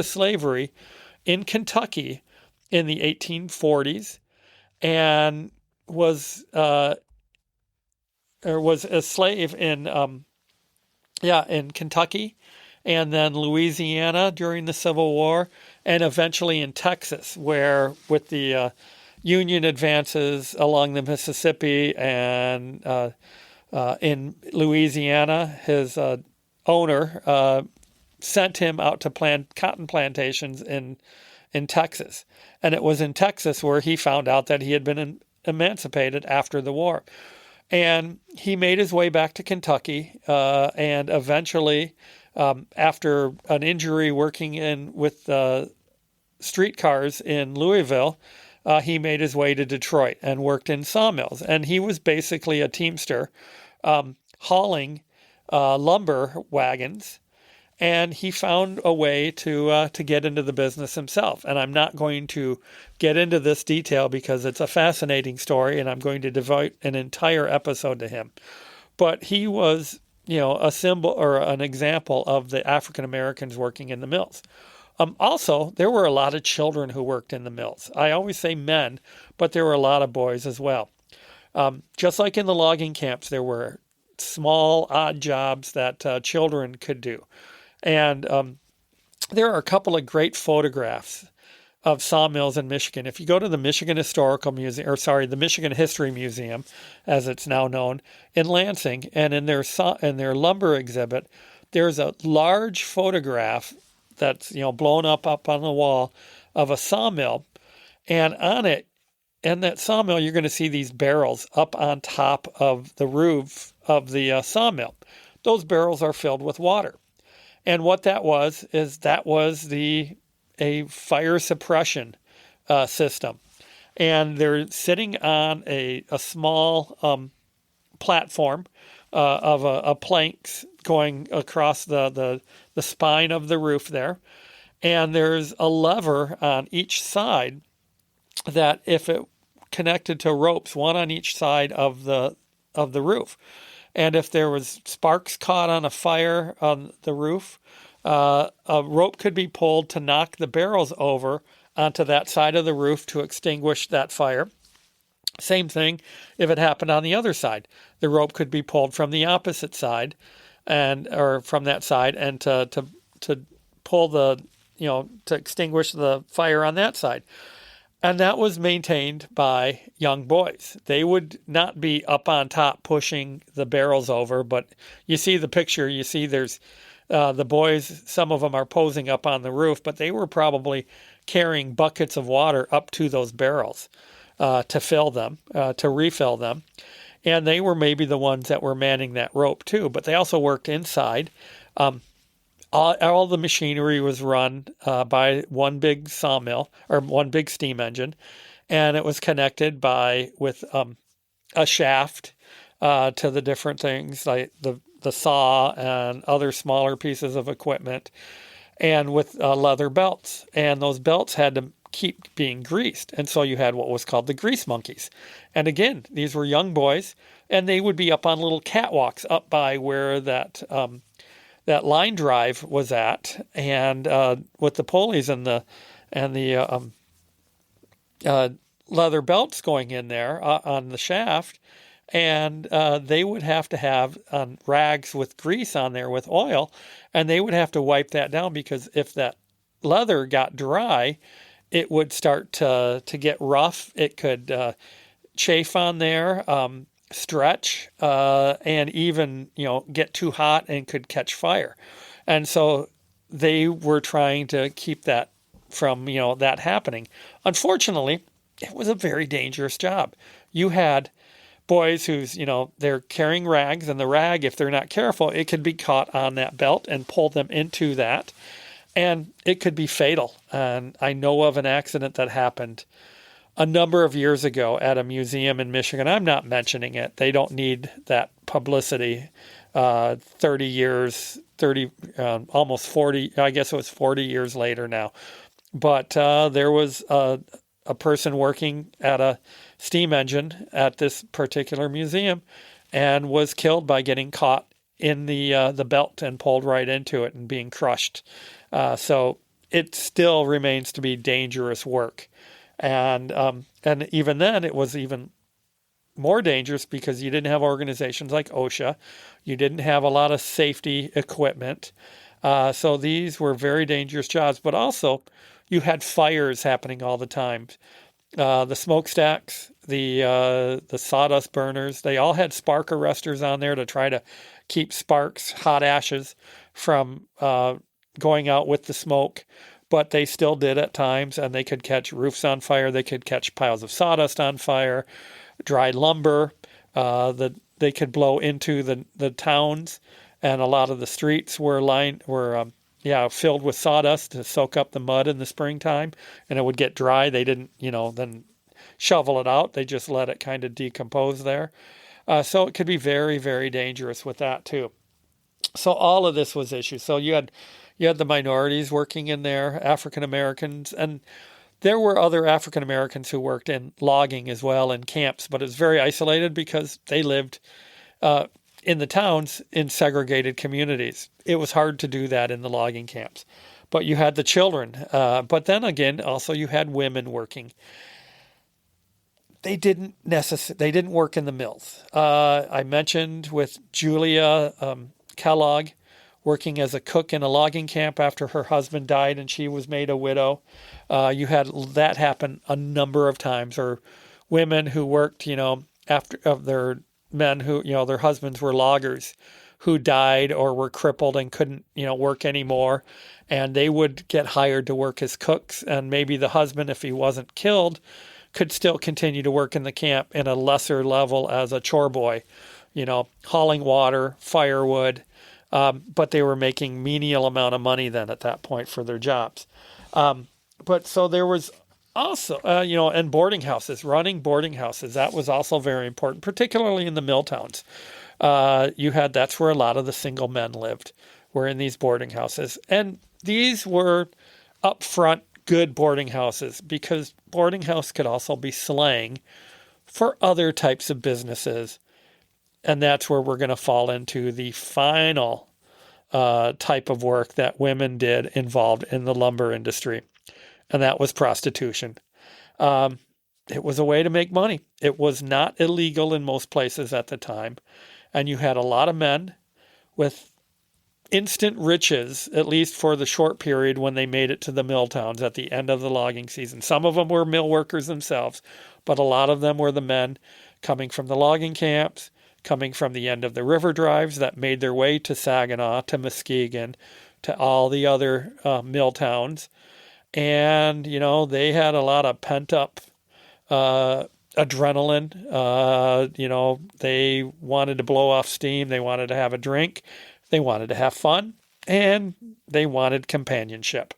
slavery in Kentucky in the 1840s and was a slave in Kentucky and then Louisiana during the Civil War and eventually in Texas, where with the Union advances along the Mississippi and in Louisiana, his owner sent him out to plant cotton plantations in Texas. And it was in Texas where he found out that he had been emancipated after the war. And he made his way back to Kentucky and eventually, after an injury working with streetcars in Louisville, he made his way to Detroit and worked in sawmills. And he was basically a teamster hauling lumber wagons and he found a way to get into the business himself. And I'm not going to get into this detail because it's a fascinating story, and I'm going to devote an entire episode to him. But he was, a symbol or an example of the African Americans working in the mills. Also, there were a lot of children who worked in the mills. I always say men, but there were a lot of boys as well. Just like in the logging camps, there were small, odd jobs that children could do. And there are a couple of great photographs of sawmills in Michigan. If you go to the Michigan Historical Museum, the Michigan History Museum, as it's now known, in Lansing, and in their lumber exhibit, there's a large photograph that's blown up on the wall of a sawmill, and on it, in that sawmill, you're going to see these barrels up on top of the roof of the sawmill. Those barrels are filled with water. And what that was a fire suppression system. And they're sitting on a small platform of planks going across the spine of the roof there. And there's a lever on each side that if it connected to ropes, one on each side of the roof. And if there was sparks caught on a fire on the roof, a rope could be pulled to knock the barrels over onto that side of the roof to extinguish that fire. Same thing if it happened on the other side. The rope could be pulled from the opposite side or from that side and to pull to extinguish the fire on that side. And that was maintained by young boys. They would not be up on top pushing the barrels over, but you see the picture, you see there's the boys, some of them are posing up on the roof, but they were probably carrying buckets of water up to those barrels to fill them, to refill them. And they were maybe the ones that were manning that rope too, but they also worked inside. All the machinery was run by one big sawmill or one big steam engine, and it was connected with a shaft to the different things like the saw and other smaller pieces of equipment, and with leather belts. And those belts had to keep being greased, and so you had what was called the grease monkeys. And again, these were young boys, and they would be up on little catwalks up by where that line drive was at, and with the pulleys and the leather belts going in there on the shaft, and they would have to have rags with grease on there with oil, and they would have to wipe that down because if that leather got dry, it would start to get rough. It could chafe on there. Stretch and even get too hot and could catch fire. And so they were trying to keep that from that happening. Unfortunately, it was a very dangerous job. You had boys who's they're carrying rags, and the rag, if they're not careful, it could be caught on that belt and pull them into that, and it could be fatal. And I know of an accident that happened a number of years ago at a museum in Michigan. I'm not mentioning it. They don't need that publicity. 30 years, almost 40, I guess it was 40 years later now. But there was a person working at a steam engine at this particular museum and was killed by getting caught in the belt and pulled right into it and being crushed. So it still remains to be dangerous work. And even then, it was even more dangerous because you didn't have organizations like OSHA. You didn't have a lot of safety equipment. So these were very dangerous jobs. But also, you had fires happening all the time. The smokestacks, the sawdust burners, they all had spark arresters on there to try to keep sparks, hot ashes, from going out with the smoke. But they still did at times, and they could catch roofs on fire. They could catch piles of sawdust on fire, dry lumber. They could blow into the towns, and a lot of the streets were filled with sawdust to soak up the mud in the springtime, and it would get dry. They didn't, then shovel it out. They just let it kind of decompose there. So it could be very, very dangerous with that too. So all of this was issues. So you had the minorities working in there, African Americans, and there were other African Americans who worked in logging as well in camps, but it was very isolated because they lived uh, in the towns in segregated communities. It was hard to do that in the logging camps. But you had the children. But then again, also you had women working. They didn't work in the mills. I mentioned with Julia Kellogg working as a cook in a logging camp after her husband died and she was made a widow. You had that happen a number of times, or women who worked, after of their men who, their husbands were loggers who died or were crippled and couldn't, work anymore. And they would get hired to work as cooks. And maybe the husband, if he wasn't killed, could still continue to work in the camp in a lesser level as a chore boy, hauling water, firewood. But they were making menial amount of money then at that point for their jobs. But so there was also, and boarding houses, running boarding houses. That was also very important, particularly in the mill towns. That's where a lot of the single men lived, were in these boarding houses. And these were upfront good boarding houses because boarding house could also be slang for other types of businesses. And that's where we're going to fall into the final type of work that women did involved in the lumber industry. And that was prostitution. It was a way to make money. It was not illegal in most places at the time. And you had a lot of men with instant riches, at least for the short period when they made it to the mill towns at the end of the logging season. Some of them were mill workers themselves, but a lot of them were the men coming from the logging camps, coming from the end of the river drives that made their way to Saginaw, to Muskegon, to all the other mill towns. And, they had a lot of pent up adrenaline. They wanted to blow off steam. They wanted to have a drink. They wanted to have fun. And they wanted companionship.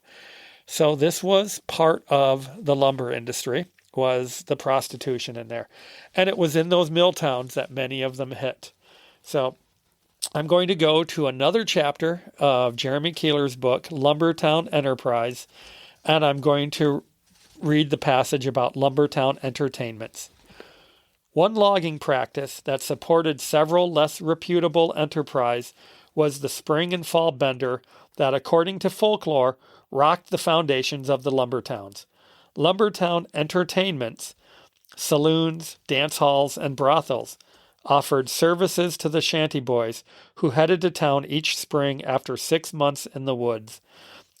So this was part of the lumber industry, was the prostitution in there. And it was in those mill towns that many of them hit. So I'm going to go to another chapter of Jeremy Keeler's book, Lumbertown Enterprise, and I'm going to read the passage about Lumbertown entertainments. One logging practice that supported several less reputable enterprise was the spring and fall bender that, according to folklore, rocked the foundations of the lumber towns. Lumbertown entertainments, saloons, dance halls, and brothels offered services to the shanty boys who headed to town each spring after 6 months in the woods.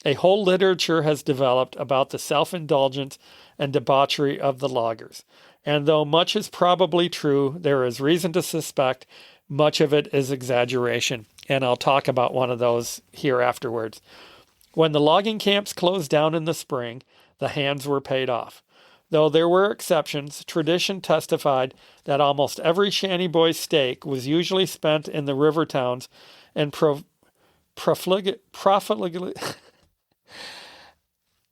A whole literature has developed about the self-indulgence and debauchery of the loggers. And though much is probably true, there is reason to suspect much of it is exaggeration. And I'll talk about one of those here afterwards. When the logging camps closed down in the spring, the hands were paid off. Though there were exceptions, tradition testified that almost every shanty boy's stake was usually spent in the river towns and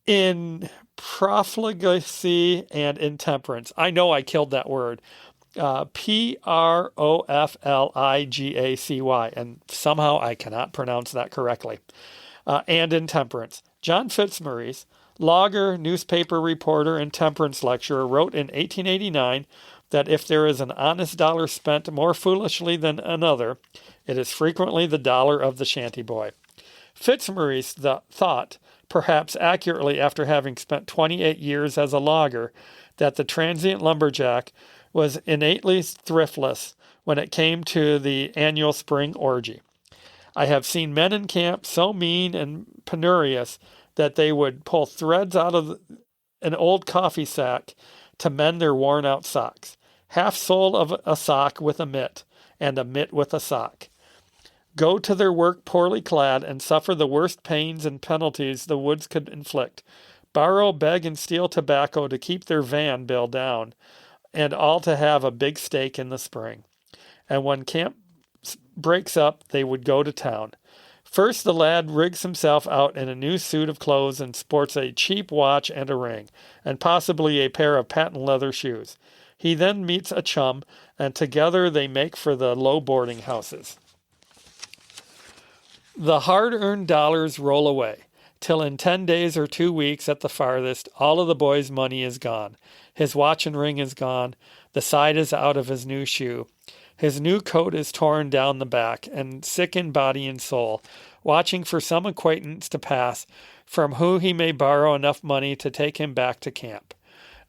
in profligacy and intemperance. I know I killed that word. Profligacy, and somehow I cannot pronounce that correctly. And intemperance. John Fitzmaurice, logger, newspaper reporter, and temperance lecturer, wrote in 1889 that if there is an honest dollar spent more foolishly than another, it is frequently the dollar of the shanty boy. Fitzmaurice thought, perhaps accurately after having spent 28 years as a logger, that the transient lumberjack was innately thriftless when it came to the annual spring orgy. I have seen men in camp so mean and penurious that they would pull threads out of an old coffee sack to mend their worn-out socks. Half sole of a sock with a mitt, and a mitt with a sock. Go to their work poorly clad and suffer the worst pains and penalties the woods could inflict. Borrow, beg, and steal tobacco to keep their van bill down, and all to have a big stake in the spring. And when camp breaks up, they would go to town. First, the lad rigs himself out in a new suit of clothes and sports a cheap watch and a ring, and possibly a pair of patent leather shoes. He then meets a chum, and together they make for the low boarding houses. The hard-earned dollars roll away, till in 10 days or 2 weeks at the farthest, all of the boy's money is gone. His watch and ring is gone, the side is out of his new shoe. His new coat is torn down the back, and sick in body and soul, watching for some acquaintance to pass, from whom he may borrow enough money to take him back to camp.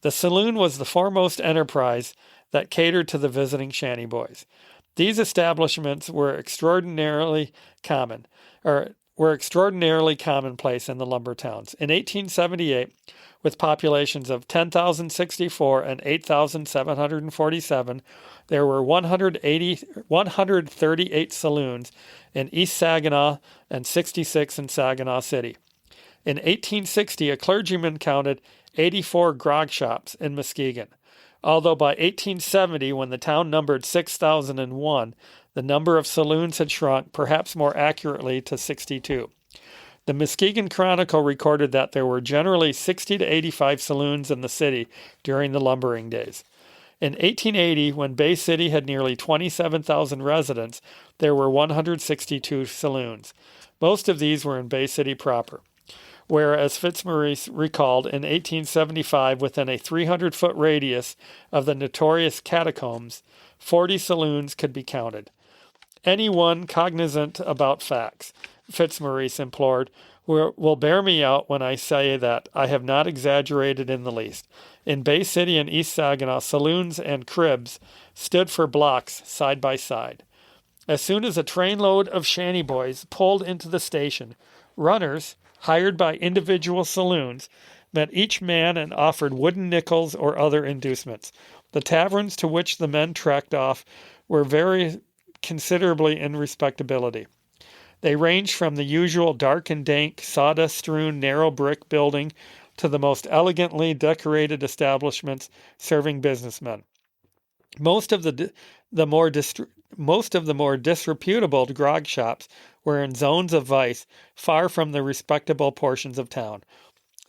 The saloon was the foremost enterprise that catered to the visiting shanty boys. These establishments were extraordinarily commonplace in the lumber towns. In 1878, with populations of 10,064 and 8,747, there were 138 saloons in East Saginaw and 66 in Saginaw City. In 1860, a clergyman counted 84 grog shops in Muskegon, although by 1870, when the town numbered 6,001, the number of saloons had shrunk, perhaps more accurately, to 62. The Muskegon Chronicle recorded that there were generally 60 to 85 saloons in the city during the lumbering days. In 1880, when Bay City had nearly 27,000 residents, there were 162 saloons. Most of these were in Bay City proper, where, as Fitzmaurice recalled, in 1875, within a 300-foot radius of the notorious catacombs, 40 saloons could be counted. Anyone cognizant about facts, Fitzmaurice implored, will bear me out when I say that I have not exaggerated in the least. In Bay City and East Saginaw, saloons and cribs stood for blocks side by side. As soon as a trainload of shanty boys pulled into the station, runners, hired by individual saloons, met each man and offered wooden nickels or other inducements. The taverns to which the men trekked off were very considerably in respectability. They ranged from the usual dark and dank, sawdust-strewn, narrow brick building to the most elegantly decorated establishments serving businessmen. Most of the more disreputable grog shops were in zones of vice, far from the respectable portions of town.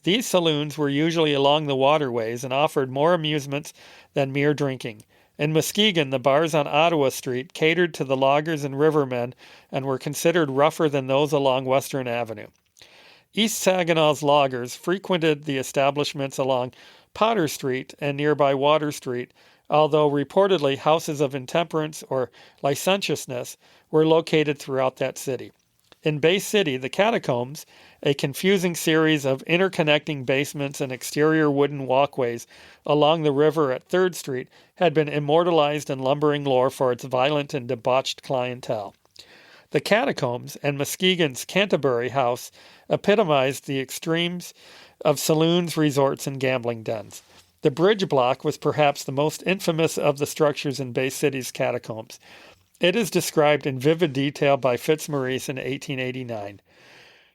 These saloons were usually along the waterways and offered more amusements than mere drinking. In Muskegon, the bars on Ottawa Street catered to the loggers and rivermen and were considered rougher than those along Western Avenue. East Saginaw's loggers frequented the establishments along Potter Street and nearby Water Street, although reportedly houses of intemperance or licentiousness were located throughout that city. In Bay City, the catacombs, a confusing series of interconnecting basements and exterior wooden walkways along the river at 3rd Street, had been immortalized in lumbering lore for its violent and debauched clientele. The catacombs and Muskegon's Canterbury House epitomized the extremes of saloons, resorts, and gambling dens. The Bridge Block was perhaps the most infamous of the structures in Bay City's catacombs. It is described in vivid detail by Fitzmaurice in 1889.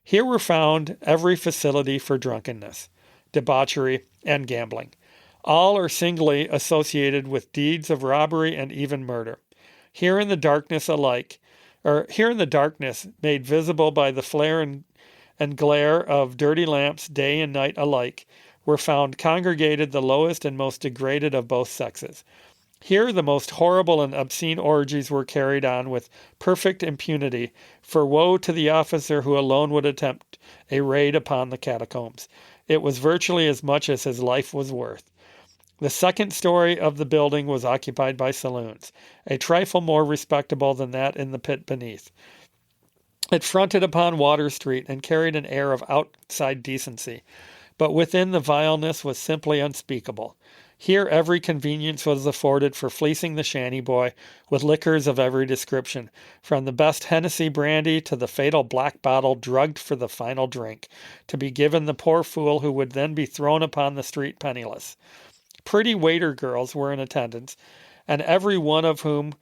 Here were found every facility for drunkenness, debauchery, and gambling. All are singly associated with deeds of robbery and even murder. Here in the darkness made visible by the flare and glare of dirty lamps day and night alike, were found congregated the lowest and most degraded of both sexes. Here the most horrible and obscene orgies were carried on with perfect impunity, for woe to the officer who alone would attempt a raid upon the catacombs. It was virtually as much as his life was worth. The second story of the building was occupied by saloons, a trifle more respectable than that in the pit beneath. It fronted upon Water Street and carried an air of outside decency, but within the vileness was simply unspeakable. Here every convenience was afforded for fleecing the shanty boy with liquors of every description, from the best Hennessy brandy to the fatal black bottle drugged for the final drink, to be given the poor fool who would then be thrown upon the street penniless. Pretty waiter girls were in attendance, and every one of whom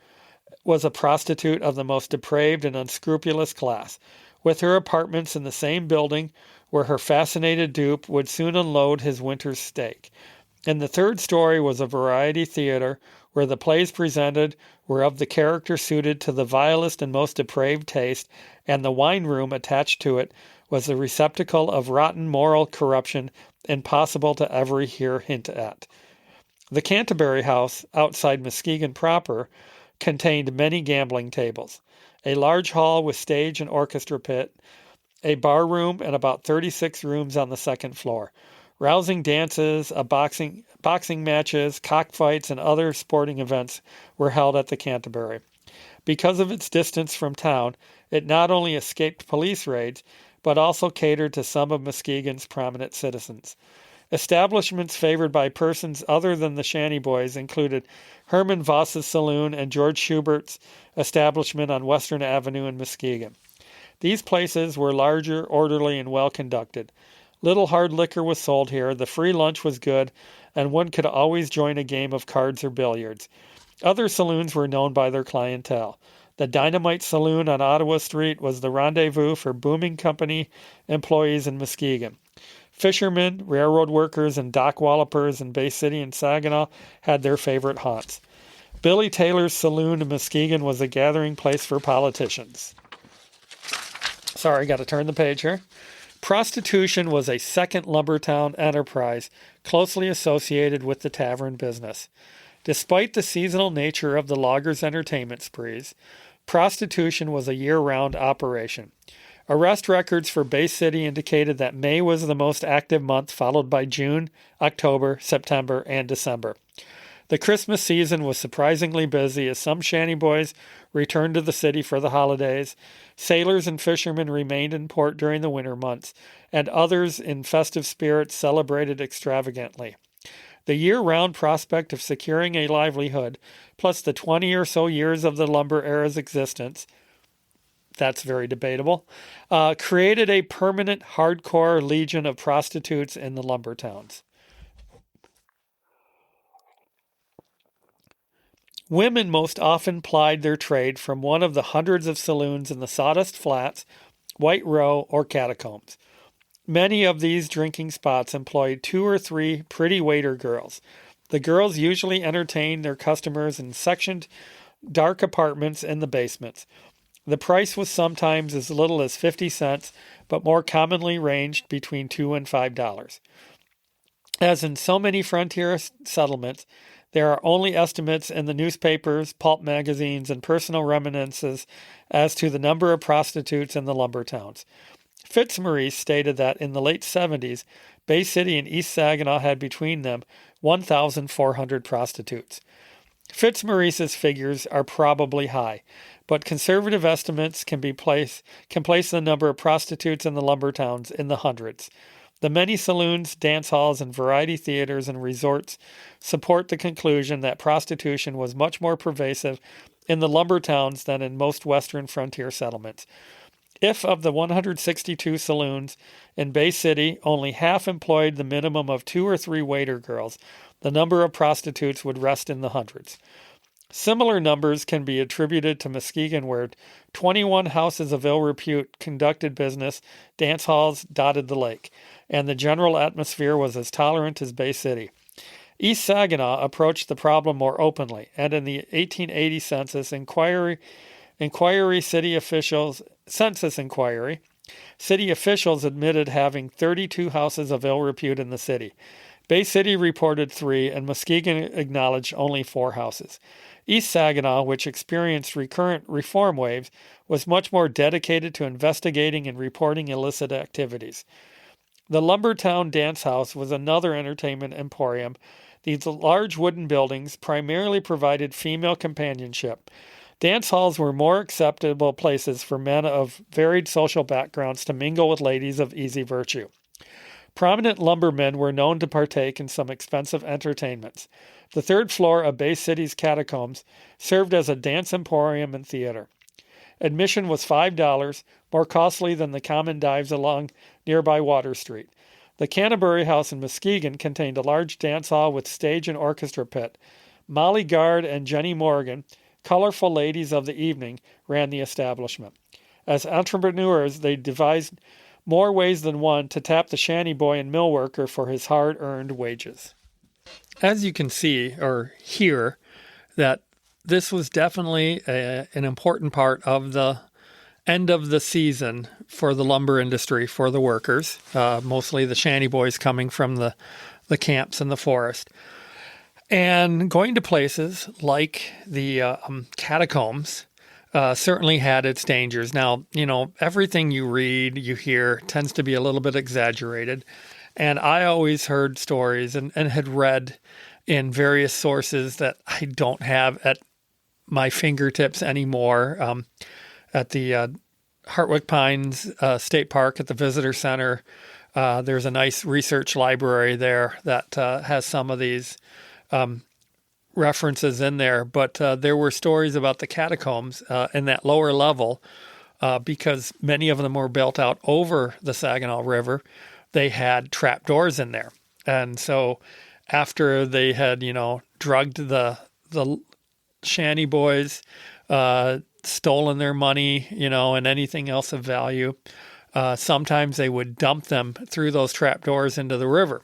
was a prostitute of the most depraved and unscrupulous class, with her apartments in the same building where her fascinated dupe would soon unload his winter's steak. In the third story was a variety theater, where the plays presented were of the character suited to the vilest and most depraved taste, and the wine room attached to it was the receptacle of rotten moral corruption impossible to ever hear hint at. The Canterbury House, outside Muskegon proper, contained many gambling tables. a large hall with stage and orchestra pit, a bar room, and about 36 rooms on the second floor. Rousing dances, boxing matches, cockfights, and other sporting events were held at the Canterbury. Because of its distance from town, it not only escaped police raids, but also catered to some of Muskegon's prominent citizens. Establishments favored by persons other than the Shanty Boys included Herman Voss's Saloon and George Schubert's establishment on Western Avenue in Muskegon. These places were larger, orderly, and well conducted. Little hard liquor was sold here, the free lunch was good, and one could always join a game of cards or billiards. Other saloons were known by their clientele. The Dynamite Saloon on Ottawa Street was the rendezvous for booming company employees in Muskegon. Fishermen, railroad workers, and dock wallopers in Bay City and Saginaw had their favorite haunts. Billy Taylor's Saloon in Muskegon was a gathering place for politicians. Sorry, got to turn the page here. Prostitution was a second Lumbertown enterprise closely associated with the tavern business. Despite the seasonal nature of the loggers' entertainment sprees, prostitution was a year-round operation. Arrest records for Bay City indicated that May was the most active month, followed by June, October, September, and December. The Christmas season was surprisingly busy as some shanty boys returned to the city for the holidays, sailors and fishermen remained in port during the winter months, and others in festive spirits celebrated extravagantly. The year-round prospect of securing a livelihood, plus the 20 or so years of the lumber era's existence, that's very debatable, created a permanent hardcore legion of prostitutes in the lumber towns. Women most often plied their trade from one of the hundreds of saloons in the Sawdust Flats, White Row, or Catacombs. Many of these drinking spots employed 2 or 3 pretty waiter girls. The girls usually entertained their customers in sectioned, dark apartments in the basements. The price was sometimes as little as 50 cents, but more commonly ranged between $2 and $5. As in so many frontier settlements, there are only estimates in the newspapers, pulp magazines, and personal reminiscences as to the number of prostitutes in the lumber towns. Fitzmaurice stated that in the late 70s, Bay City and East Saginaw had between them 1,400 prostitutes. Fitzmaurice's figures are probably high, but conservative estimates can place the number of prostitutes in the lumber towns in the hundreds. The many saloons, dance halls, and variety theaters and resorts support the conclusion that prostitution was much more pervasive in the lumber towns than in most western frontier settlements. If of the 162 saloons in Bay City, only half employed the minimum of 2 or 3 waiter girls, the number of prostitutes would rest in the hundreds. Similar numbers can be attributed to Muskegon, where 21 houses of ill repute conducted business, dance halls dotted the lake, and the general atmosphere was as tolerant as Bay City. East Saginaw approached the problem more openly, and in the 1880 census inquiry, city officials admitted having 32 houses of ill repute in the city. Bay City reported 3, and Muskegon acknowledged only 4 houses. East Saginaw, which experienced recurrent reform waves, was much more dedicated to investigating and reporting illicit activities. The Lumbertown Dance House was another entertainment emporium. These large wooden buildings primarily provided female companionship. Dance halls were more acceptable places for men of varied social backgrounds to mingle with ladies of easy virtue. Prominent lumbermen were known to partake in some expensive entertainments. The 3rd floor of Bay City's Catacombs served as a dance emporium and theater. Admission was $5, more costly than the common dives along nearby Water Street. The Canterbury House in Muskegon contained a large dance hall with stage and orchestra pit. Molly Gard and Jenny Morgan, colorful ladies of the evening, ran the establishment. As entrepreneurs, they devised more ways than one to tap the shanty boy and mill worker for his hard-earned wages. As you can see or hear, that this was definitely an important part of the end of the season for the lumber industry, for the workers, mostly the shanty boys coming from the camps in the forest. And going to places like the catacombs certainly had its dangers. Now, everything you read, you hear, tends to be a little bit exaggerated. And I always heard stories and had read in various sources that I don't have at my fingertips anymore. At the Hartwick Pines State Park at the Visitor Center, there's a nice research library there that has some of these references in there. But there were stories about the catacombs in that lower level because many of them were built out over the Saginaw River. They had trapdoors in there. And so after they had, drugged the shanty boys, stolen their money, and anything else of value, sometimes they would dump them through those trapdoors into the river.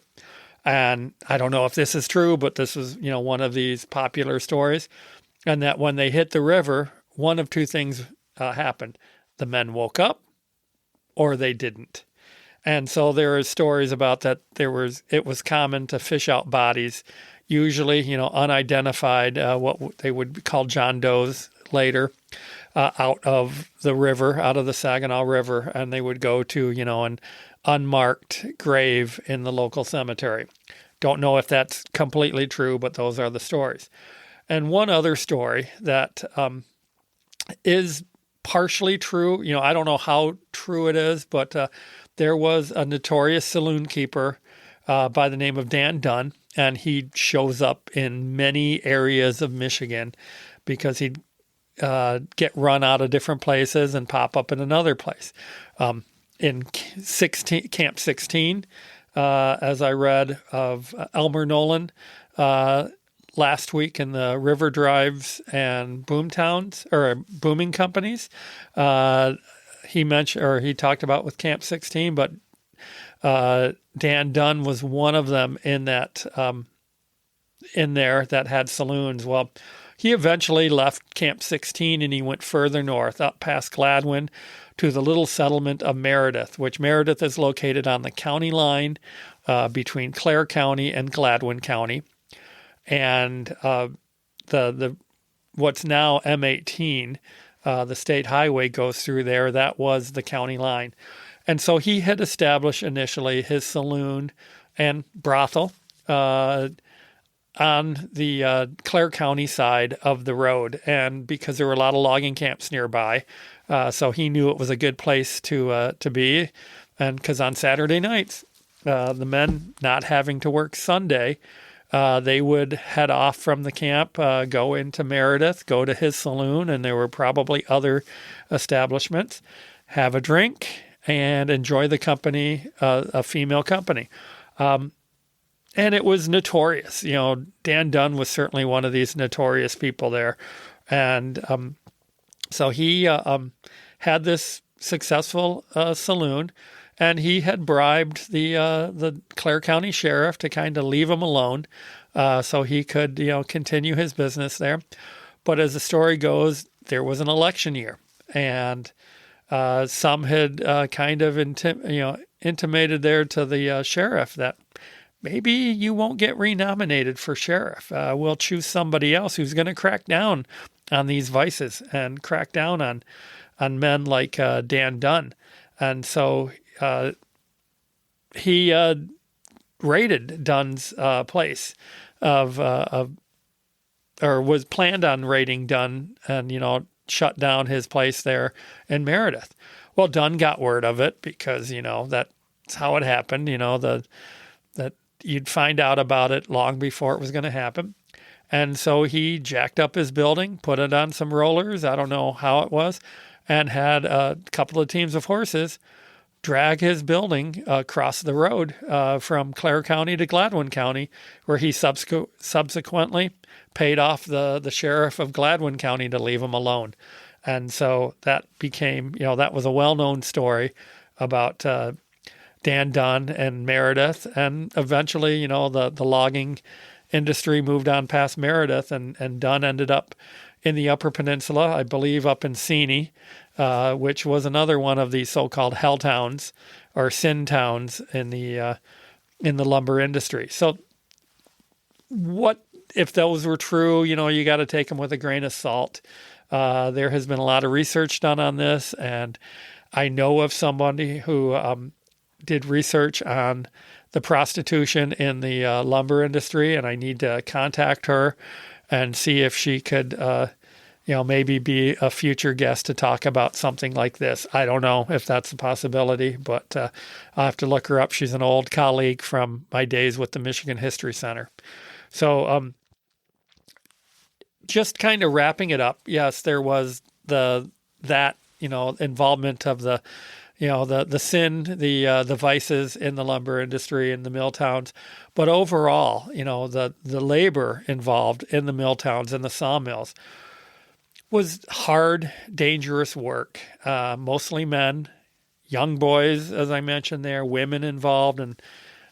And I don't know if this is true, but this was, one of these popular stories. And that when they hit the river, one of two things happened. The men woke up or they didn't. And so there are stories about that it was common to fish out bodies, usually, unidentified, what they would call John Does later, out of the river, out of the Saginaw River, and they would go to, an unmarked grave in the local cemetery. Don't know if that's completely true, but those are the stories. And one other story that is partially true, I don't know how true it is, but there was a notorious saloon keeper by the name of Dan Dunn, and he shows up in many areas of Michigan because he'd get run out of different places and pop up in another place. In Camp 16, as I read of Elmer Nolan last week in the River Drives and Boomtowns or Booming Companies, he talked about with Camp 16, but Dan Dunn was one of them in that in there that had saloons. Well, he eventually left Camp 16 and he went further north, up past Gladwin, to the little settlement of Meredith, which Meredith is located on the county line between Clare County and Gladwin County. And the what's now M18, the state highway goes through there. That was the county line. And so he had established initially his saloon and brothel on the Clare County side of the road. And because there were a lot of logging camps nearby, so he knew it was a good place to be. And because on Saturday nights, the men not having to work Sunday, they would head off from the camp, go into Meredith, go to his saloon, and there were probably other establishments, have a drink, and enjoy the company, a female company. And it was notorious. Dan Dunn was certainly one of these notorious people there. And so he had this successful saloon, and he had bribed the Clare County sheriff to kind of leave him alone so he could, continue his business there. But as the story goes, there was an election year, and some had kind of intimated there to the sheriff that maybe you won't get renominated for sheriff. We'll choose somebody else who's going to crack down on these vices and crack down on men like Dan Dunn. And so he raided Dunn's place or was planned on raiding Dunn and, shut down his place there in Meredith. Well, Dunn got word of it because, that's how it happened, that you'd find out about it long before it was going to happen. And so he jacked up his building, put it on some rollers, I don't know how it was, and had a couple of teams of horses drag his building across the road from Clare County to Gladwin County, where he subsequently paid off the sheriff of Gladwin County to leave him alone. And so that became, that was a well-known story about Dan Dunn and Meredith. And eventually, the logging industry moved on past Meredith, and Dunn ended up in the Upper Peninsula, I believe up in Seney, which was another one of these so-called hell towns or sin towns in the lumber industry. So what if those were true? You got to take them with a grain of salt. There has been a lot of research done on this, and I know of somebody who did research on the prostitution in the lumber industry, and I need to contact her and see if she could, maybe be a future guest to talk about something like this. I don't know if that's a possibility, but I'll have to look her up. She's an old colleague from my days with the Michigan History Center. So just kind of wrapping it up, yes, there was involvement of the sin, the vices in the lumber industry in the mill towns. But overall, the labor involved in the mill towns and the sawmills was hard, dangerous work. Mostly men, young boys, as I mentioned there, women involved. And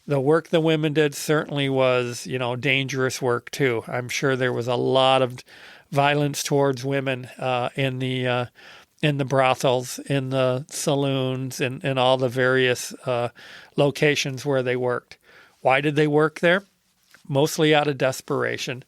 the work the women did certainly was, dangerous work too. I'm sure there was a lot of violence towards women in the brothels, in the saloons, in all the various locations where they worked. Why did they work there? Mostly out of desperation.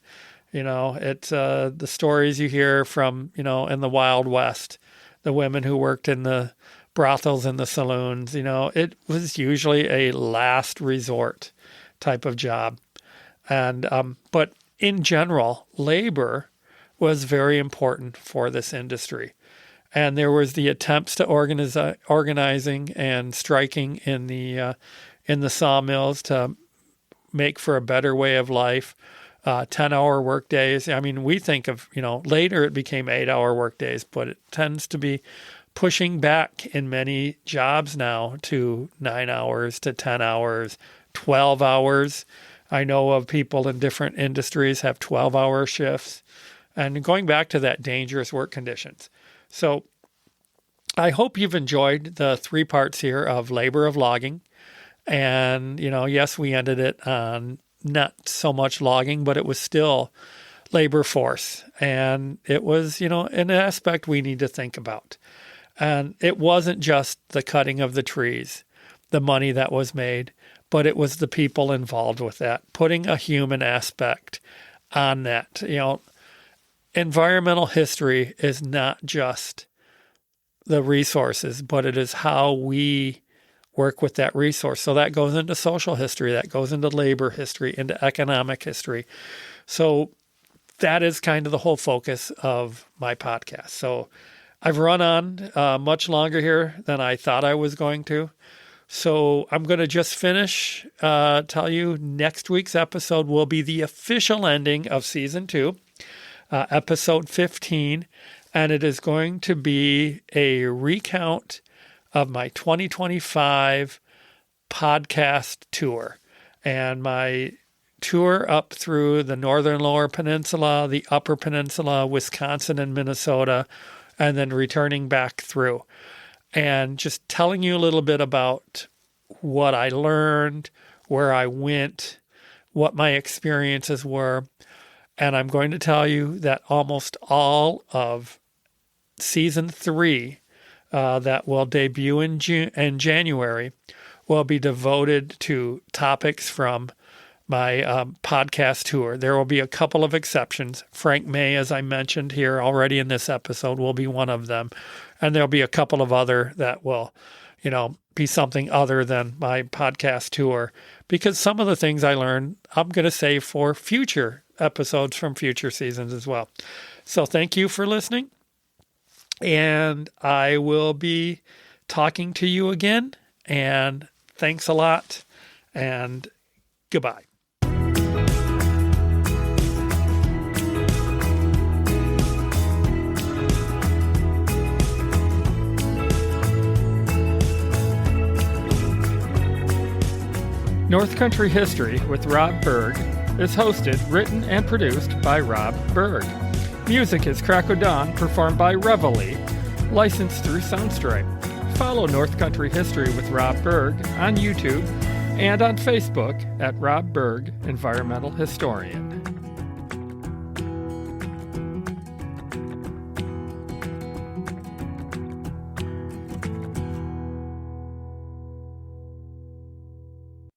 It's the stories you hear from, in the Wild West, the women who worked in the brothels and the saloons, it was usually a last resort type of job. And, but in general, labor was very important for this industry. And there was the attempts to organizing and striking in the sawmills to make for a better way of life, 10-hour work days. I mean, we think of, later it became 8-hour work days, but it tends to be pushing back in many jobs now to 9 hours to 10 hours, 12 hours. I know of people in different industries have 12-hour shifts, and going back to that dangerous work conditions. So I hope you've enjoyed the 3 parts here of labor of logging. And, yes, we ended it on not so much logging, but it was still labor force. And it was, an aspect we need to think about. And it wasn't just the cutting of the trees, the money that was made, but it was the people involved with that, putting a human aspect on that. Environmental history is not just the resources, but it is how we work with that resource. So that goes into social history, that goes into labor history, into economic history. So that is kind of the whole focus of my podcast. So I've run on much longer here than I thought I was going to. So I'm going to just finish, tell you next week's episode will be the official ending of season 2, episode 15. And it is going to be a recount of my 2025 podcast tour and my tour up through the northern lower peninsula, the upper peninsula, Wisconsin and Minnesota, and then returning back through. And just telling you a little bit about what I learned, where I went, what my experiences were. And I'm going to tell you that almost all of season 3 that will debut in January will be devoted to topics from my podcast tour. There will be a couple of exceptions. Frank May, as I mentioned here already in this episode, will be one of them. And there'll be a couple of other that will, be something other than my podcast tour. Because some of the things I learned, I'm going to save for future episodes from future seasons as well. So thank you for listening. And I will be talking to you again. And thanks a lot. And goodbye. North Country History with Rob Berg is hosted, written, and produced by Rob Berg. Music is Crack o' Dawn, performed by Reveille, licensed through Soundstripe. Follow North Country History with Rob Berg on YouTube and on Facebook at Rob Berg, Environmental Historian.